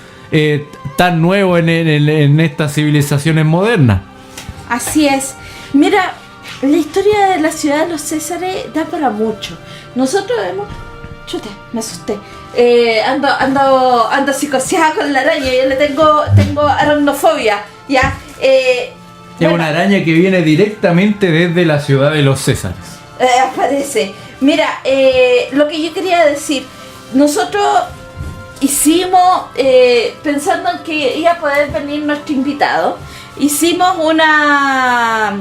tan nuevos en estas civilizaciones modernas? Así es. Mira, la historia de la ciudad de los Césares da para mucho. Nosotros hemos... Chute, me asusté. Ando psicoseada con la araña. Yo tengo aracnofobia. Ya. Es una araña que viene directamente desde la ciudad de los Césares. Aparece. Mira, lo que yo quería decir. Nosotros hicimos, pensando en que iba a poder venir nuestro invitado, hicimos una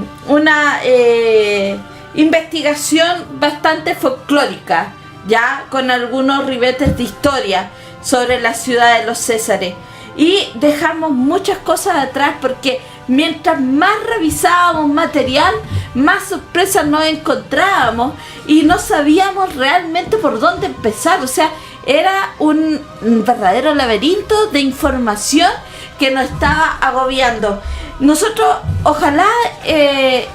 investigación bastante folclórica, ya con algunos ribetes de historia sobre la ciudad de los Césares, y dejamos muchas cosas atrás porque mientras más revisábamos material, más sorpresas nos encontrábamos y no sabíamos realmente por dónde empezar. O sea, era un verdadero laberinto de información que nos estaba agobiando. Nosotros ojalá,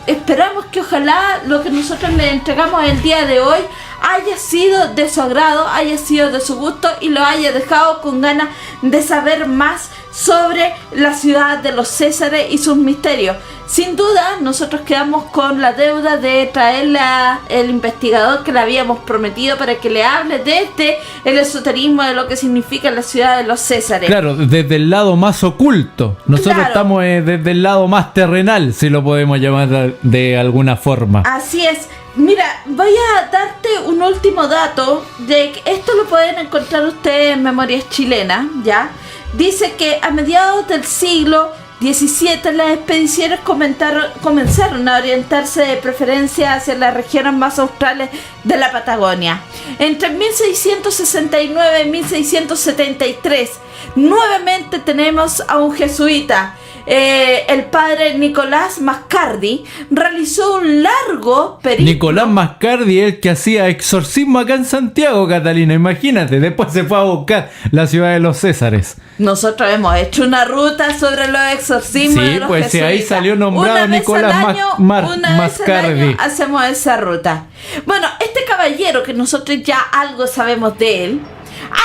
esperamos que ojalá lo que nosotros le entregamos el día de hoy haya sido de su agrado, haya sido de su gusto y lo haya dejado con ganas de saber más sobre la ciudad de los Césares y sus misterios. Sin duda, nosotros quedamos con la deuda de traerle al investigador que le habíamos prometido para que le hable desde el esoterismo de lo que significa la ciudad de los Césares. Claro, desde el lado más oculto. Nosotros estamos desde el lado más terrenal, si lo podemos llamar de alguna forma. Así es. Mira, voy a darte un último dato de que esto lo pueden encontrar ustedes en Memorias Chilenas, ¿ya? Dice que a mediados del siglo XVII las expediciones comenzaron a orientarse de preferencia hacia las regiones más australes de la Patagonia. Entre 1669 y 1673 nuevamente tenemos a un jesuita, el padre Nicolás Mascardi, realizó un largo periplo. Nicolás Mascardi, el que hacía exorcismo acá en Santiago, Catalina, imagínate, después se fue a buscar la ciudad de los Césares. Nosotros hemos hecho una ruta sobre los exorcismos de los jesuitas. Sí, ahí salió nombrado Nicolás Mascardi. Hacemos esa ruta. Bueno, este caballero, que nosotros ya algo sabemos de él,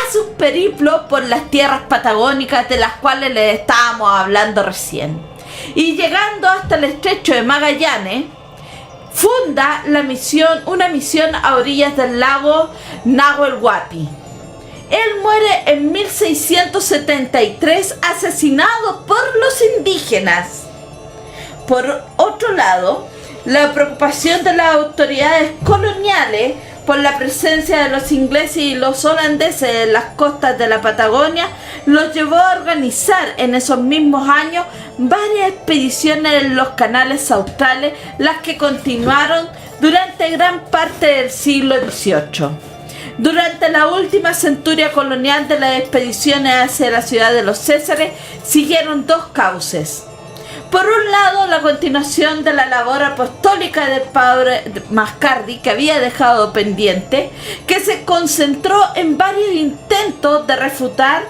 hace un periplo por las tierras patagónicas de las cuales les estábamos hablando recién. Y llegando hasta el estrecho de Magallanes, funda una misión a orillas del lago Nahuel Huapi. Él muere en 1673 asesinado por los indígenas. Por otro lado, la preocupación de las autoridades coloniales por la presencia de los ingleses y los holandeses en las costas de la Patagonia, los llevó a organizar en esos mismos años varias expediciones en los canales australes, las que continuaron durante gran parte del siglo XVIII. Durante la última centuria colonial de las expediciones hacia la ciudad de los Césares siguieron dos cauces. Por un lado, la continuación de la labor apostólica del padre Mascardi, que había dejado pendiente, que se concentró en varios intentos de refutar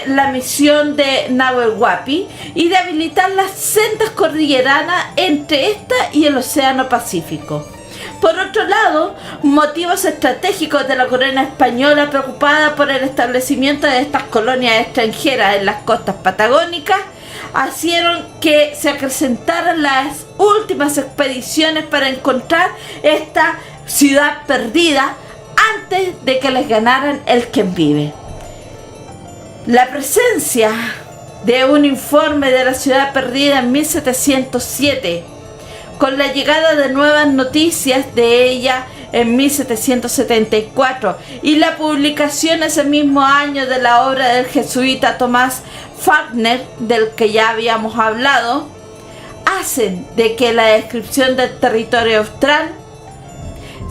la misión de Nahuel Huapi y de habilitar las sendas cordilleranas entre esta y el Océano Pacífico. Por otro lado, motivos estratégicos de la corona española, preocupada por el establecimiento de estas colonias extranjeras en las costas patagónicas, hicieron que se acrecentaran las últimas expediciones para encontrar esta ciudad perdida antes de que les ganaran el quien vive. La presencia de un informe de la ciudad perdida en 1707, con la llegada de nuevas noticias de ella en 1774 y la publicación ese mismo año de la obra del jesuita Tomás Fagner, del que ya habíamos hablado, hacen de que la descripción del territorio austral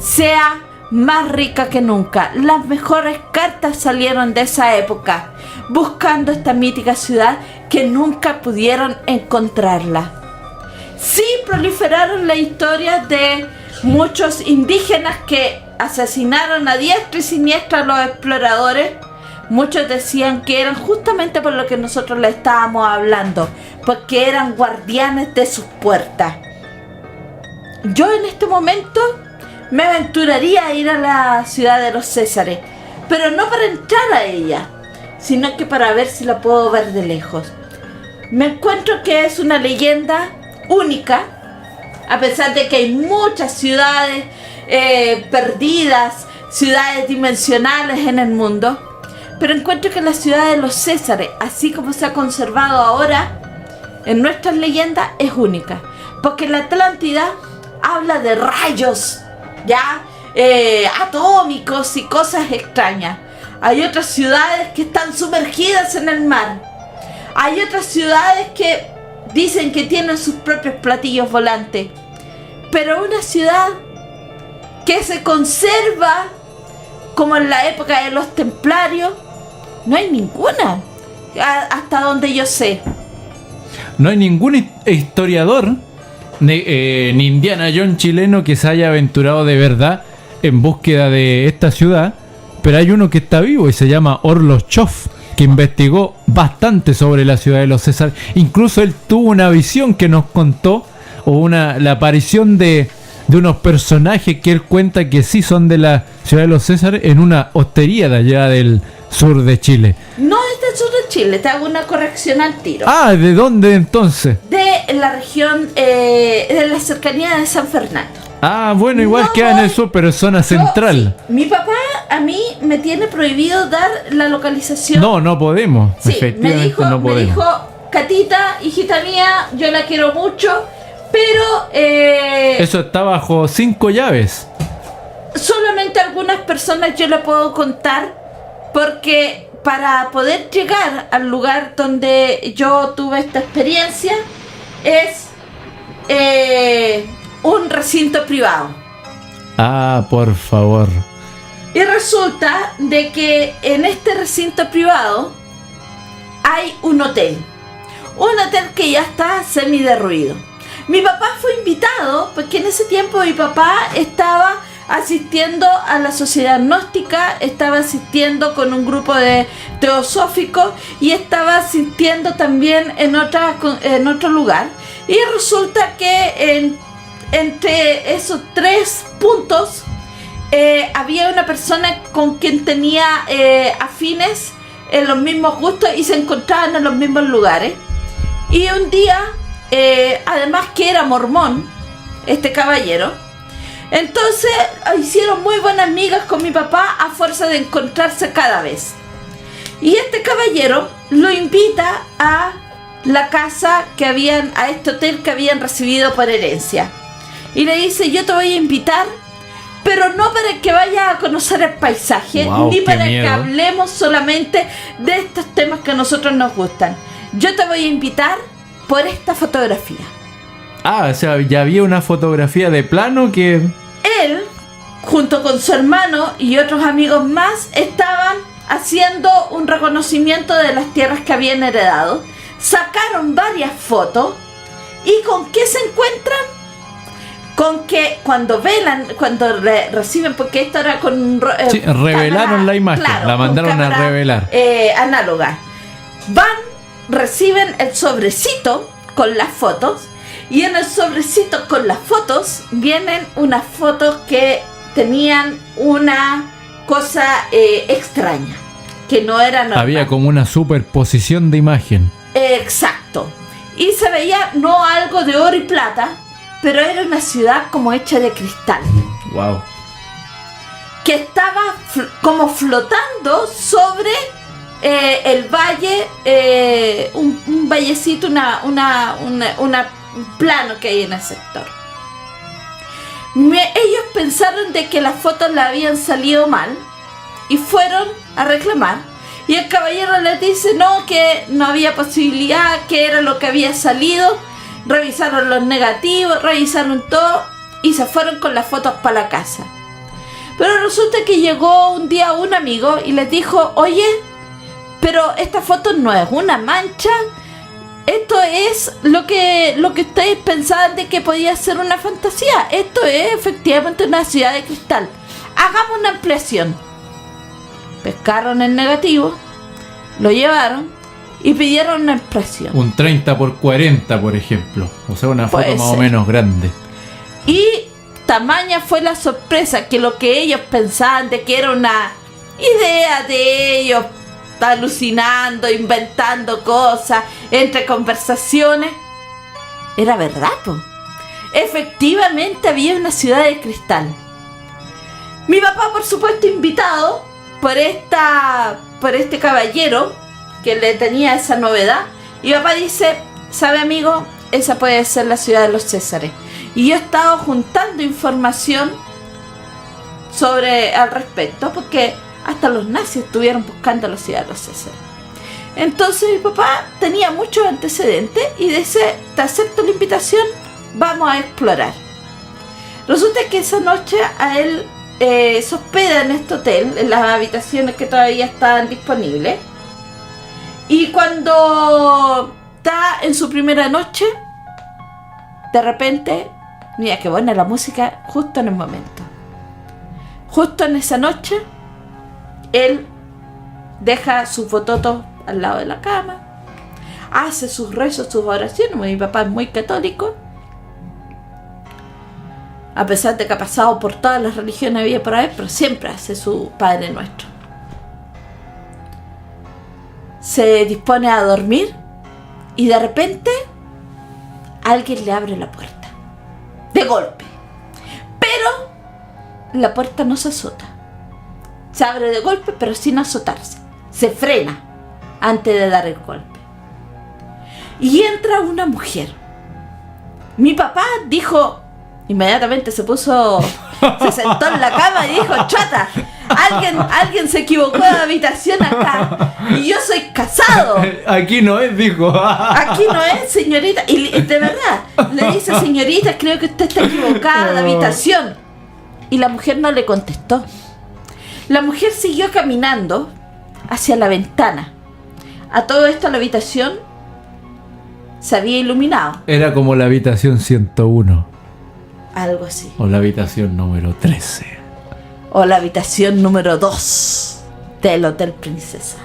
sea más rica que nunca. Las mejores cartas salieron de esa época, buscando esta mítica ciudad que nunca pudieron encontrarla. Sí proliferaron las historias de muchos indígenas que asesinaron a diestra y siniestra a los exploradores. Muchos decían que eran justamente por lo que nosotros le estábamos hablando, porque eran guardianes de sus puertas. Yo en este momento me aventuraría a ir a la ciudad de los Césares, pero no para entrar a ella, sino que para ver si la puedo ver de lejos. Me encuentro que es una leyenda única, a pesar de que hay muchas ciudades perdidas, ciudades dimensionales en el mundo, pero encuentro que la ciudad de los Césares, así como se ha conservado ahora en nuestras leyendas, es única, porque la Atlántida habla de rayos, ya atómicos y cosas extrañas. Hay otras ciudades que están sumergidas en el mar. Hay otras ciudades que dicen que tienen sus propios platillos volantes. Pero una ciudad que se conserva como en la época de los templarios, no hay ninguna, hasta donde yo sé. No hay ningún historiador ni Indiana Jones chileno que se haya aventurado de verdad en búsqueda de esta ciudad, pero hay uno que está vivo y se llama Orlos Choff, que investigó bastante sobre la ciudad de los Césares. Incluso él tuvo una visión que nos contó, o la aparición de unos personajes que él cuenta que sí son de la ciudad de los Césares en una hostería de allá del sur de Chile. No es del sur de Chile, te hago una corrección al tiro. Ah, ¿de dónde entonces? De la región, de la cercanía de San Fernando. Ah, bueno, igual No queda en voy- el sur, pero es zona central. Sí, mi papá a mí me tiene prohibido dar la localización. No podemos. Sí, Efectivamente no me podemos. dijo, Catita, hijita mía, yo la quiero mucho, pero Eso está bajo 5 llaves. solamente algunas personas yo le puedo contar, porque para poder llegar al lugar donde yo tuve esta experiencia es un recinto privado. Ah, por favor. Y resulta de que en este recinto privado hay un hotel que ya está semi derruido. Mi papá fue invitado porque en ese tiempo mi papá estaba asistiendo a la sociedad gnóstica, estaba asistiendo con un grupo de teosóficos y estaba asistiendo también en otro lugar. Y resulta que entre esos 3 puntos había una persona con quien tenía afines en los mismos gustos y se encontraban en los mismos lugares. Y un día, además que era mormón, este caballero, entonces hicieron muy buenas amigas con mi papá a fuerza de encontrarse cada vez. Y este caballero lo invita a la casa a este hotel que habían recibido por herencia. Y le dice, yo te voy a invitar, pero no para que vaya a conocer el paisaje, Wow, ni qué para que miedo. hablemos solamente de estos temas que a nosotros nos gustan. Yo te voy a invitar por esta fotografía. Ah, o sea, ya había una fotografía de plano que... Él, junto con su hermano y otros amigos más, estaban haciendo un reconocimiento de las tierras que habían heredado. Sacaron varias fotos. ¿Y con qué se encuentran? Con que cuando reciben, porque esto era con Sí, revelaron la imagen, la con mandaron a cámara, revelar. análoga. Reciben el sobrecito con las fotos, y en el sobrecito con las fotos vienen unas fotos que tenían una cosa extraña, que no era normal. Había como una superposición de imagen. Exacto. Y se veía no algo de oro y plata, pero era una ciudad como hecha de cristal, Wow. que estaba como flotando sobre el valle, un vallecito, un plano que hay en el sector. Ellos pensaron de que las fotos le habían salido mal y fueron a reclamar. Y el caballero les dice no, que no había posibilidad, que era lo que había salido. Revisaron los negativos, revisaron todo y se fueron con las fotos para la casa. Pero resulta que llegó un día un amigo y les dijo, oye, pero esta foto no es una mancha, esto es lo que ustedes pensaban de que podía ser una fantasía. Esto es efectivamente una ciudad de cristal. Hagamos una ampliación. Pescaron el negativo, lo llevaron y pidieron una impresión. Un 30x40, por ejemplo. O sea, una foto Puede más o ser. menos grande. Y tamaña fue la sorpresa que lo que ellos pensaban de que era una idea de ellos, alucinando, inventando cosas, entre conversaciones, era verdad, po. Efectivamente había una ciudad de cristal. Mi papá, por supuesto, invitado por este caballero que le tenía esa novedad, y mi papá dice, ¿sabe, amigo? Esa puede ser la ciudad de los Césares. Y yo he estado juntando información al respecto, porque hasta los nazis estuvieron buscando la ciudad de los Césares. Entonces mi papá tenía muchos antecedentes y dice, te acepto la invitación, vamos a explorar. Resulta que esa noche a él se hospeda en este hotel, en las habitaciones que todavía estaban disponibles. Y cuando está en su primera noche, de repente, mira qué buena la música, justo en el momento. Justo en esa noche, él deja su fototo al lado de la cama, hace sus rezos, sus oraciones. Mi papá es muy católico, a pesar de que ha pasado por todas las religiones había por ahí, pero siempre hace su Padre Nuestro. Se dispone a dormir y de repente alguien le abre la puerta, de golpe. Pero la puerta no se azota. Se abre de golpe, pero sin azotarse. Se frena antes de dar el golpe. Y entra una mujer. Mi papá dijo, inmediatamente se sentó en la cama y dijo, chata, alguien se equivocó de habitación acá. Y yo soy casado. Aquí no es, dijo. Aquí no es, señorita. Y de verdad, le dice, señorita, creo que usted está equivocada de habitación. Y la mujer no le contestó. La mujer siguió caminando hacia la ventana. A todo esto la habitación se había iluminado. Era como la habitación 101. Algo así. O la habitación número 13. O la habitación número 2 del Hotel Princesa.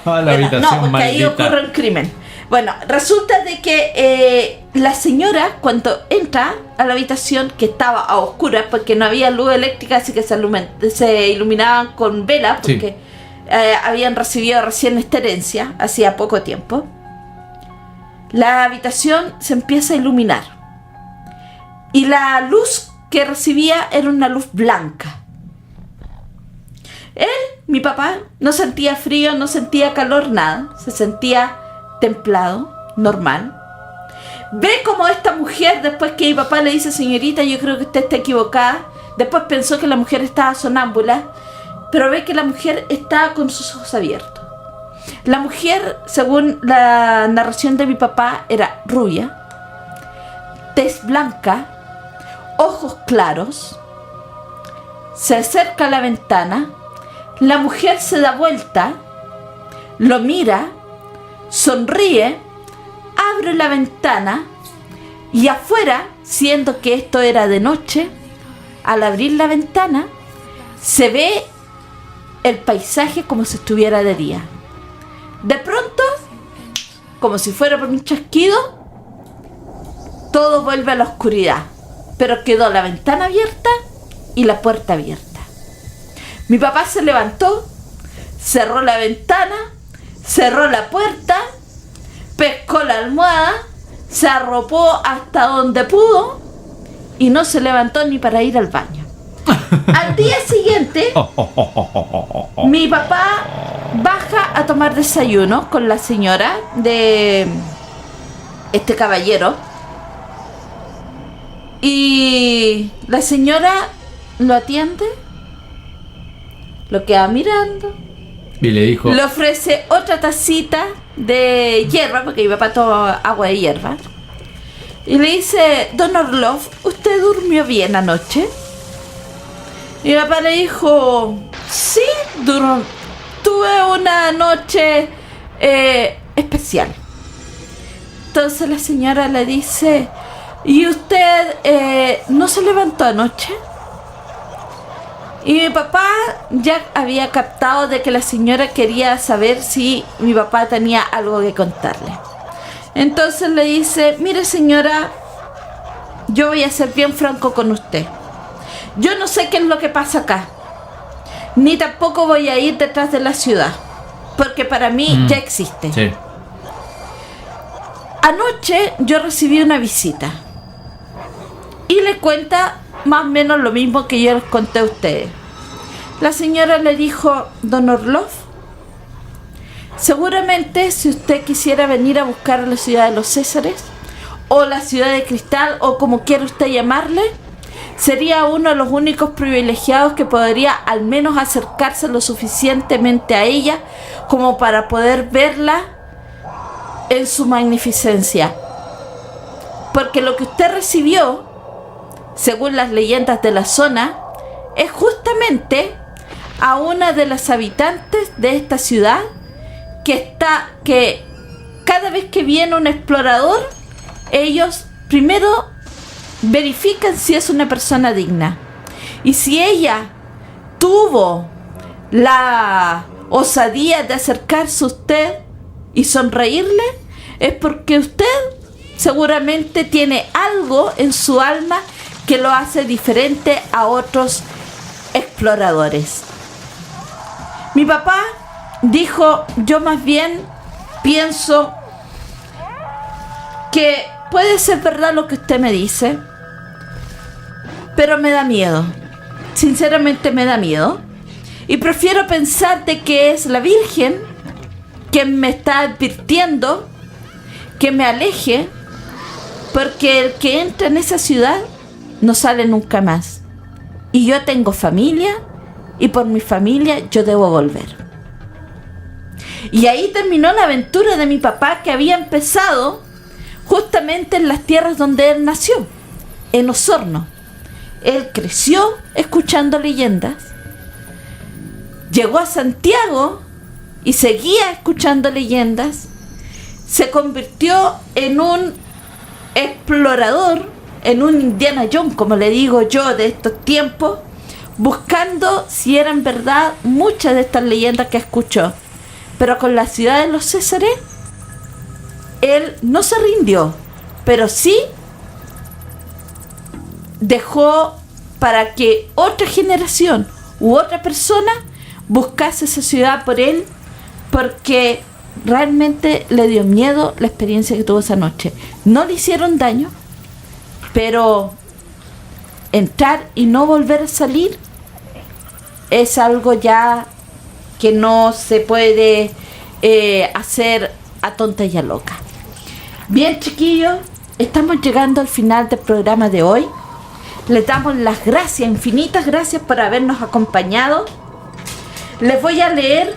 La habitación No, porque maldita. ahí ocurre un crimen. Bueno, resulta de que la señora, cuando entra a la habitación, que estaba a oscuras porque no había luz eléctrica, así que se iluminaban con vela, porque habían recibido recién esta herencia hacía poco tiempo. La habitación se empieza a iluminar y la luz que recibía era una luz blanca. Él, mi papá, no sentía frío, no sentía calor, nada. Se sentía templado, normal. Ve como esta mujer, después que mi papá le dice, señorita, yo creo que usted está equivocada, Después pensó que la mujer estaba sonámbula, pero ve que la mujer estaba con sus ojos abiertos. La mujer, según la narración de mi papá, era rubia, tez blanca, ojos claros. Se acerca a la ventana, la mujer se da vuelta, lo mira, sonríe, abre la ventana y afuera, siendo que esto era de noche, al abrir la ventana, se ve el paisaje como si estuviera de día. De pronto, como si fuera por un chasquido, todo vuelve a la oscuridad, pero quedó la ventana abierta y la puerta abierta. Mi papá se levantó, cerró la ventana, cerró la puerta, pescó la almohada, se arropó hasta donde pudo y no se levantó ni para ir al baño. Al día siguiente, mi papá baja a tomar desayuno con la señora de este caballero y la señora lo atiende, lo queda mirando Y le dijo: le ofrece otra tacita de hierba, porque mi papá toma agua de hierba, y le dice: don Orlov, ¿usted durmió bien anoche? Y mi papá le dijo: sí, tuve una noche especial. Entonces la señora le dice: ¿y usted no se levantó anoche? Y mi papá ya había captado de que la señora quería saber si mi papá tenía algo que contarle. Entonces le dice: mire señora, yo voy a ser bien franco con usted. Yo no sé qué es lo que pasa acá, ni tampoco voy a ir detrás de la ciudad, porque para mí ya existe. Sí. Anoche yo recibí una visita y le cuenta más o menos lo mismo que yo les conté a ustedes. La señora le dijo: don Orlov, seguramente si usted quisiera venir a buscar a la ciudad de los Césares, o la ciudad de cristal, o como quiera usted llamarle, sería uno de los únicos privilegiados que podría al menos acercarse lo suficientemente a ella como para poder verla en su magnificencia. Porque lo que usted recibió, según las leyendas de la zona, es justamente a una de las habitantes de esta ciudad que cada vez que viene un explorador, ellos primero verifican si es una persona digna. Y si ella tuvo la osadía de acercarse a usted y sonreírle, es porque usted seguramente tiene algo en su alma que lo hace diferente a otros exploradores. Mi papá dijo: yo más bien pienso que puede ser verdad lo que usted me dice, pero me da miedo. Sinceramente me da miedo. Y prefiero pensar de que es la Virgen quien me está advirtiendo que me aleje, porque el que entra en esa ciudad no sale nunca más. Y yo tengo familia, y por mi familia yo debo volver. Y ahí terminó la aventura de mi papá, que había empezado justamente en las tierras donde él nació, en Osorno. Él creció escuchando leyendas, llegó a Santiago y seguía escuchando leyendas, se convirtió en un explorador, en un Indiana Jones, como le digo yo, de estos tiempos, buscando si eran verdad muchas de estas leyendas que escuchó. Pero con la ciudad de los Césares, él no se rindió, pero sí dejó para que otra generación u otra persona buscase esa ciudad por él, porque realmente le dio miedo la experiencia que tuvo esa noche. No le hicieron daño, pero entrar y no volver a salir es algo ya que no se puede hacer a tonta y a loca. Bien, chiquillos, estamos llegando al final del programa de hoy. Les damos las gracias, infinitas gracias por habernos acompañado. Les voy a leer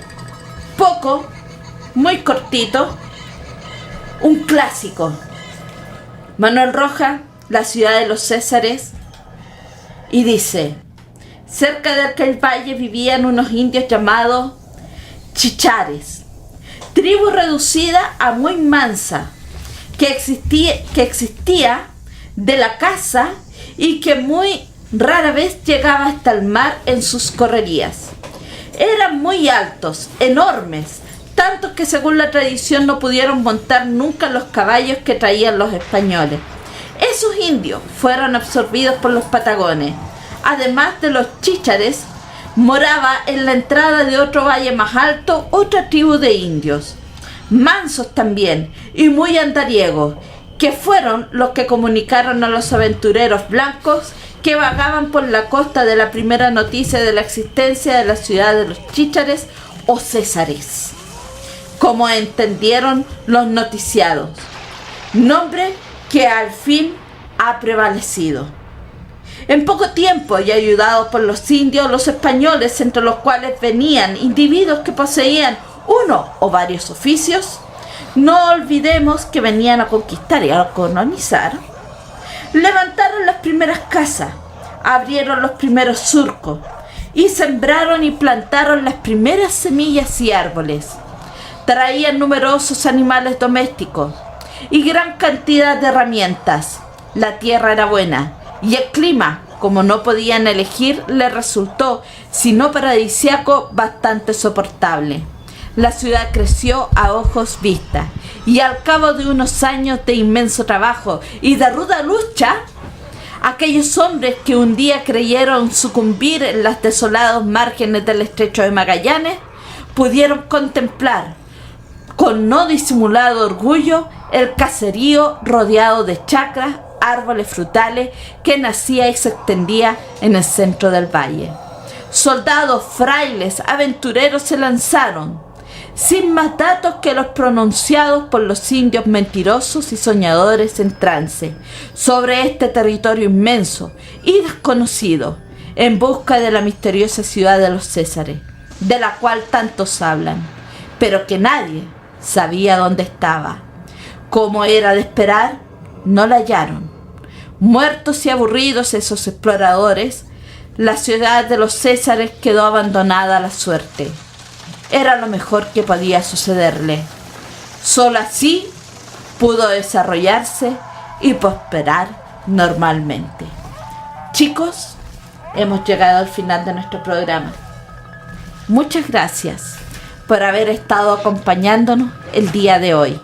poco, muy cortito, un clásico. Manuel Rojas, La ciudad de los Césares, y dice: cerca de aquel valle vivían unos indios llamados chichares, tribu reducida a muy mansa, que existía de la caza y que muy rara vez llegaba hasta el mar en sus correrías. Eran muy altos, enormes, tanto que según la tradición no pudieron montar nunca los caballos que traían los españoles. Esos indios fueron absorbidos por los patagones. Además de los chíchares, moraba en la entrada de otro valle más alto otra tribu de indios, mansos también y muy andariegos, que fueron los que comunicaron a los aventureros blancos que vagaban por la costa de la primera noticia de la existencia de la ciudad de los chíchares o césares, como entendieron los noticiados, nombre que al fin ha prevalecido. En poco tiempo, y ayudados por los indios, los españoles, entre los cuales venían individuos que poseían uno o varios oficios, no olvidemos que venían a conquistar y a colonizar, levantaron las primeras casas, abrieron los primeros surcos y sembraron y plantaron las primeras semillas y árboles. Traían numerosos animales domésticos y gran cantidad de herramientas. La tierra era buena y el clima, como no podían elegir, les resultó, si no paradisíaco, bastante soportable. La ciudad creció a ojos vistas y al cabo de unos años de inmenso trabajo y de ruda lucha, aquellos hombres que un día creyeron sucumbir en las desolados márgenes del estrecho de Magallanes pudieron contemplar con no disimulado orgullo el caserío rodeado de chacras, árboles frutales que nacía y se extendía en el centro del valle. Soldados, frailes, aventureros se lanzaron, sin más datos que los pronunciados por los indios mentirosos y soñadores en trance, sobre este territorio inmenso y desconocido, en busca de la misteriosa ciudad de los Césares, de la cual tantos hablan, pero que nadie sabía dónde estaba. Como era de esperar, no la hallaron. Muertos y aburridos esos exploradores, la ciudad de los Césares quedó abandonada a la suerte. Era lo mejor que podía sucederle. Solo así pudo desarrollarse y prosperar normalmente. Chicos, hemos llegado al final de nuestro programa. Muchas gracias por haber estado acompañándonos el día de hoy.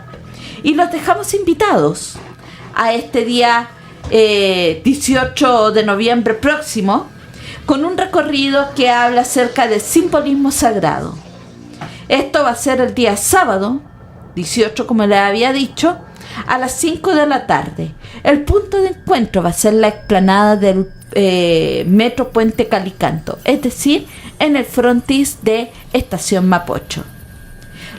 Y los dejamos invitados a este día 18 de noviembre próximo, con un recorrido que habla acerca del simbolismo sagrado. Esto va a ser el día sábado, 18 como les había dicho, a las 5 de la tarde. El punto de encuentro va a ser la explanada del Metro Puente Calicanto, es decir, en el frontis de Estación Mapocho.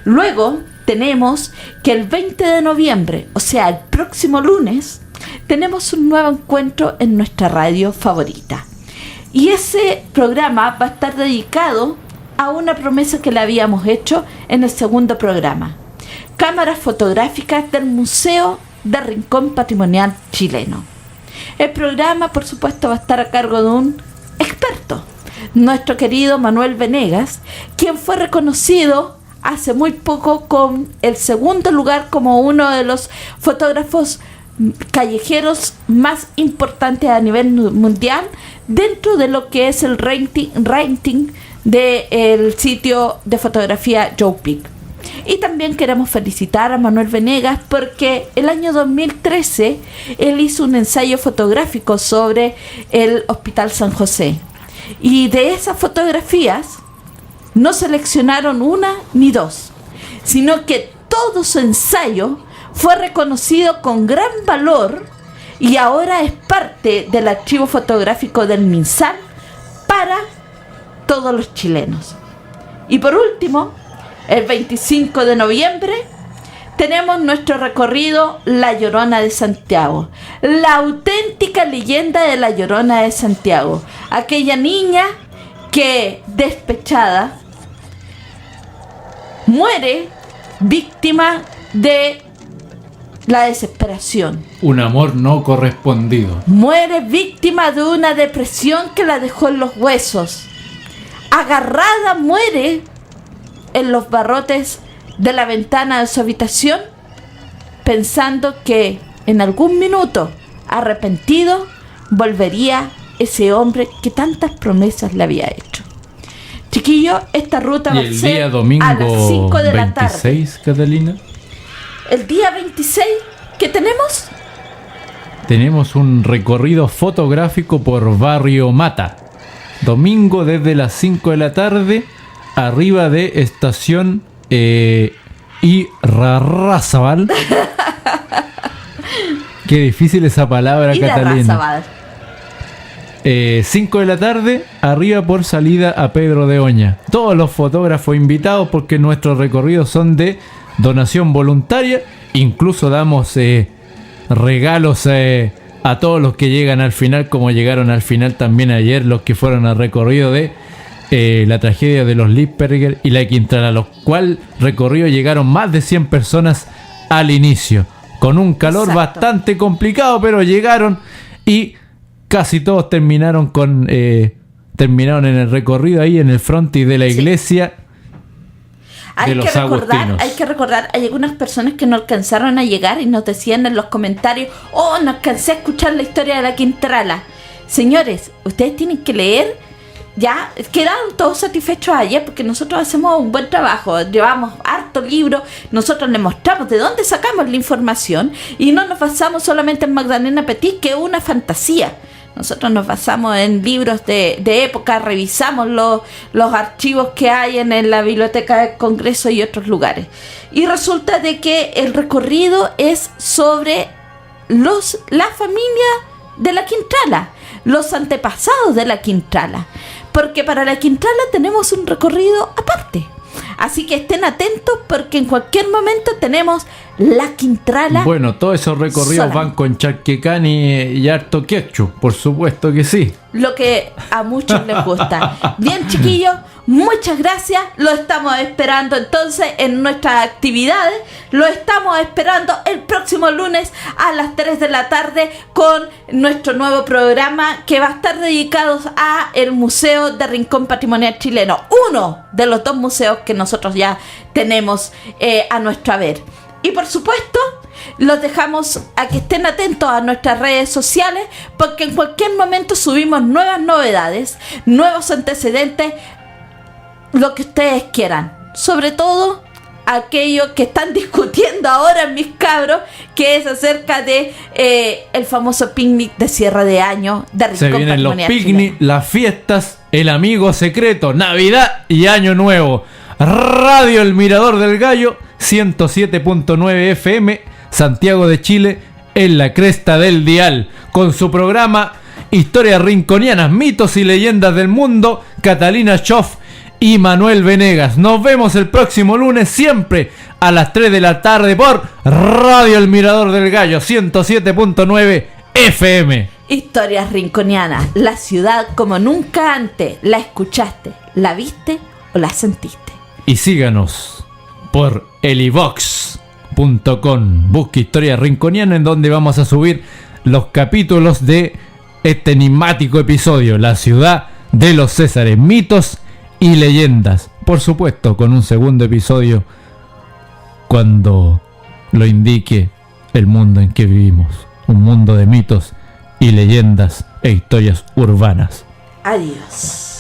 Luego tenemos que el 20 de noviembre, o sea, el próximo lunes, tenemos un nuevo encuentro en nuestra radio favorita. Y ese programa va a estar dedicado a una promesa que le habíamos hecho en el segundo programa: cámaras fotográficas del Museo del Rincón Patrimonial Chileno. El programa, por supuesto, va a estar a cargo de un experto, nuestro querido Manuel Venegas, quien fue reconocido hace muy poco con el segundo lugar como uno de los fotógrafos callejeros más importantes a nivel mundial dentro de lo que es el rating del sitio de fotografía Joepic. Y también queremos felicitar a Manuel Venegas porque el año 2013 él hizo un ensayo fotográfico sobre el Hospital San José, y de esas fotografías no seleccionaron una ni dos, sino que todo su ensayo fue reconocido con gran valor y ahora es parte del archivo fotográfico del MinSal para todos los chilenos. Y por último, el 25 de noviembre tenemos nuestro recorrido La Llorona de Santiago, la auténtica leyenda de La Llorona de Santiago, aquella niña que, despechada, muere víctima de la desesperación. Un amor no correspondido. Muere víctima de una depresión que la dejó en los huesos. Agarrada muere en los barrotes de la ventana de su habitación, pensando que en algún minuto, arrepentido, volvería ese hombre que tantas promesas le había hecho. Chiquillo, esta ruta va a ser día domingo a las 5 de la 26, Catalina. El día 26, ¿qué tenemos? Tenemos un recorrido fotográfico por Barrio Mata. Domingo desde las 5 de la tarde, arriba de estación Irarrázaval. Qué difícil esa palabra, Catalina. 5 de la tarde, arriba por salida a Pedro de Oña. Todos los fotógrafos invitados porque nuestros recorridos son de donación voluntaria. Incluso damos regalos a todos los que llegan al final, como llegaron al final también ayer los que fueron al recorrido de la tragedia de los Lippberger y la Quintrala, los cual recorrido llegaron más de 100 personas al inicio, con un calor bastante complicado, pero llegaron y casi todos terminaron terminaron en el recorrido ahí en el frontis de la iglesia. Hay que recordar, hay algunas personas que no alcanzaron a llegar y nos decían en los comentarios: oh, no alcancé a escuchar la historia de la Quintrala. Señores, ustedes tienen que leer. Ya quedaron todos satisfechos ayer porque nosotros hacemos un buen trabajo, llevamos harto libro, nosotros les mostramos de dónde sacamos la información y no nos basamos solamente en Magdalena Petit, que es una fantasía. Nosotros nos basamos en libros de época, revisamos los archivos que hay en la Biblioteca del Congreso y otros lugares. Y resulta de que el recorrido es sobre la familia de la Quintrala, los antepasados de la Quintrala. Porque para la Quintrala tenemos un recorrido aparte. Así que estén atentos porque en cualquier momento tenemos la Quintrala. Bueno, todos esos recorridos van con charquecán y harto ketchup, por supuesto que sí. Lo que a muchos les gusta. Bien, chiquillos, muchas gracias. Lo estamos esperando entonces en nuestras actividades. Lo estamos esperando el próximo lunes a las 3 de la tarde con nuestro nuevo programa que va a estar dedicado a el Museo de Rincón Patrimonial Chileno. Uno de los 2 museos que nosotros ya tenemos a nuestro haber. Y por supuesto, los dejamos a que estén atentos a nuestras redes sociales porque en cualquier momento subimos nuevas novedades, nuevos antecedentes, lo que ustedes quieran. Sobre todo aquello que están discutiendo ahora mis cabros, que es acerca de el famoso picnic de cierre de año de Rincón. Se vienen los picnic, las fiestas, el amigo secreto, Navidad y Año Nuevo. Radio El Mirador del Gallo, 107.9 FM, Santiago de Chile, en la cresta del dial, con su programa Historias Rinconianas, Mitos y Leyendas del Mundo, Catalina Schoff y Manuel Venegas. Nos vemos el próximo lunes, siempre a las 3 de la tarde por Radio El Mirador del Gallo, 107.9 FM. Historias Rinconianas, la ciudad como nunca antes. ¿La escuchaste, la viste o la sentiste? Y síganos por elivox.com. Busque Historia Rinconiana, en donde vamos a subir los capítulos de este enigmático episodio, la ciudad de los Césares, mitos y leyendas. Por supuesto, con un segundo episodio cuando lo indique el mundo en que vivimos. Un mundo de mitos y leyendas e historias urbanas. Adiós.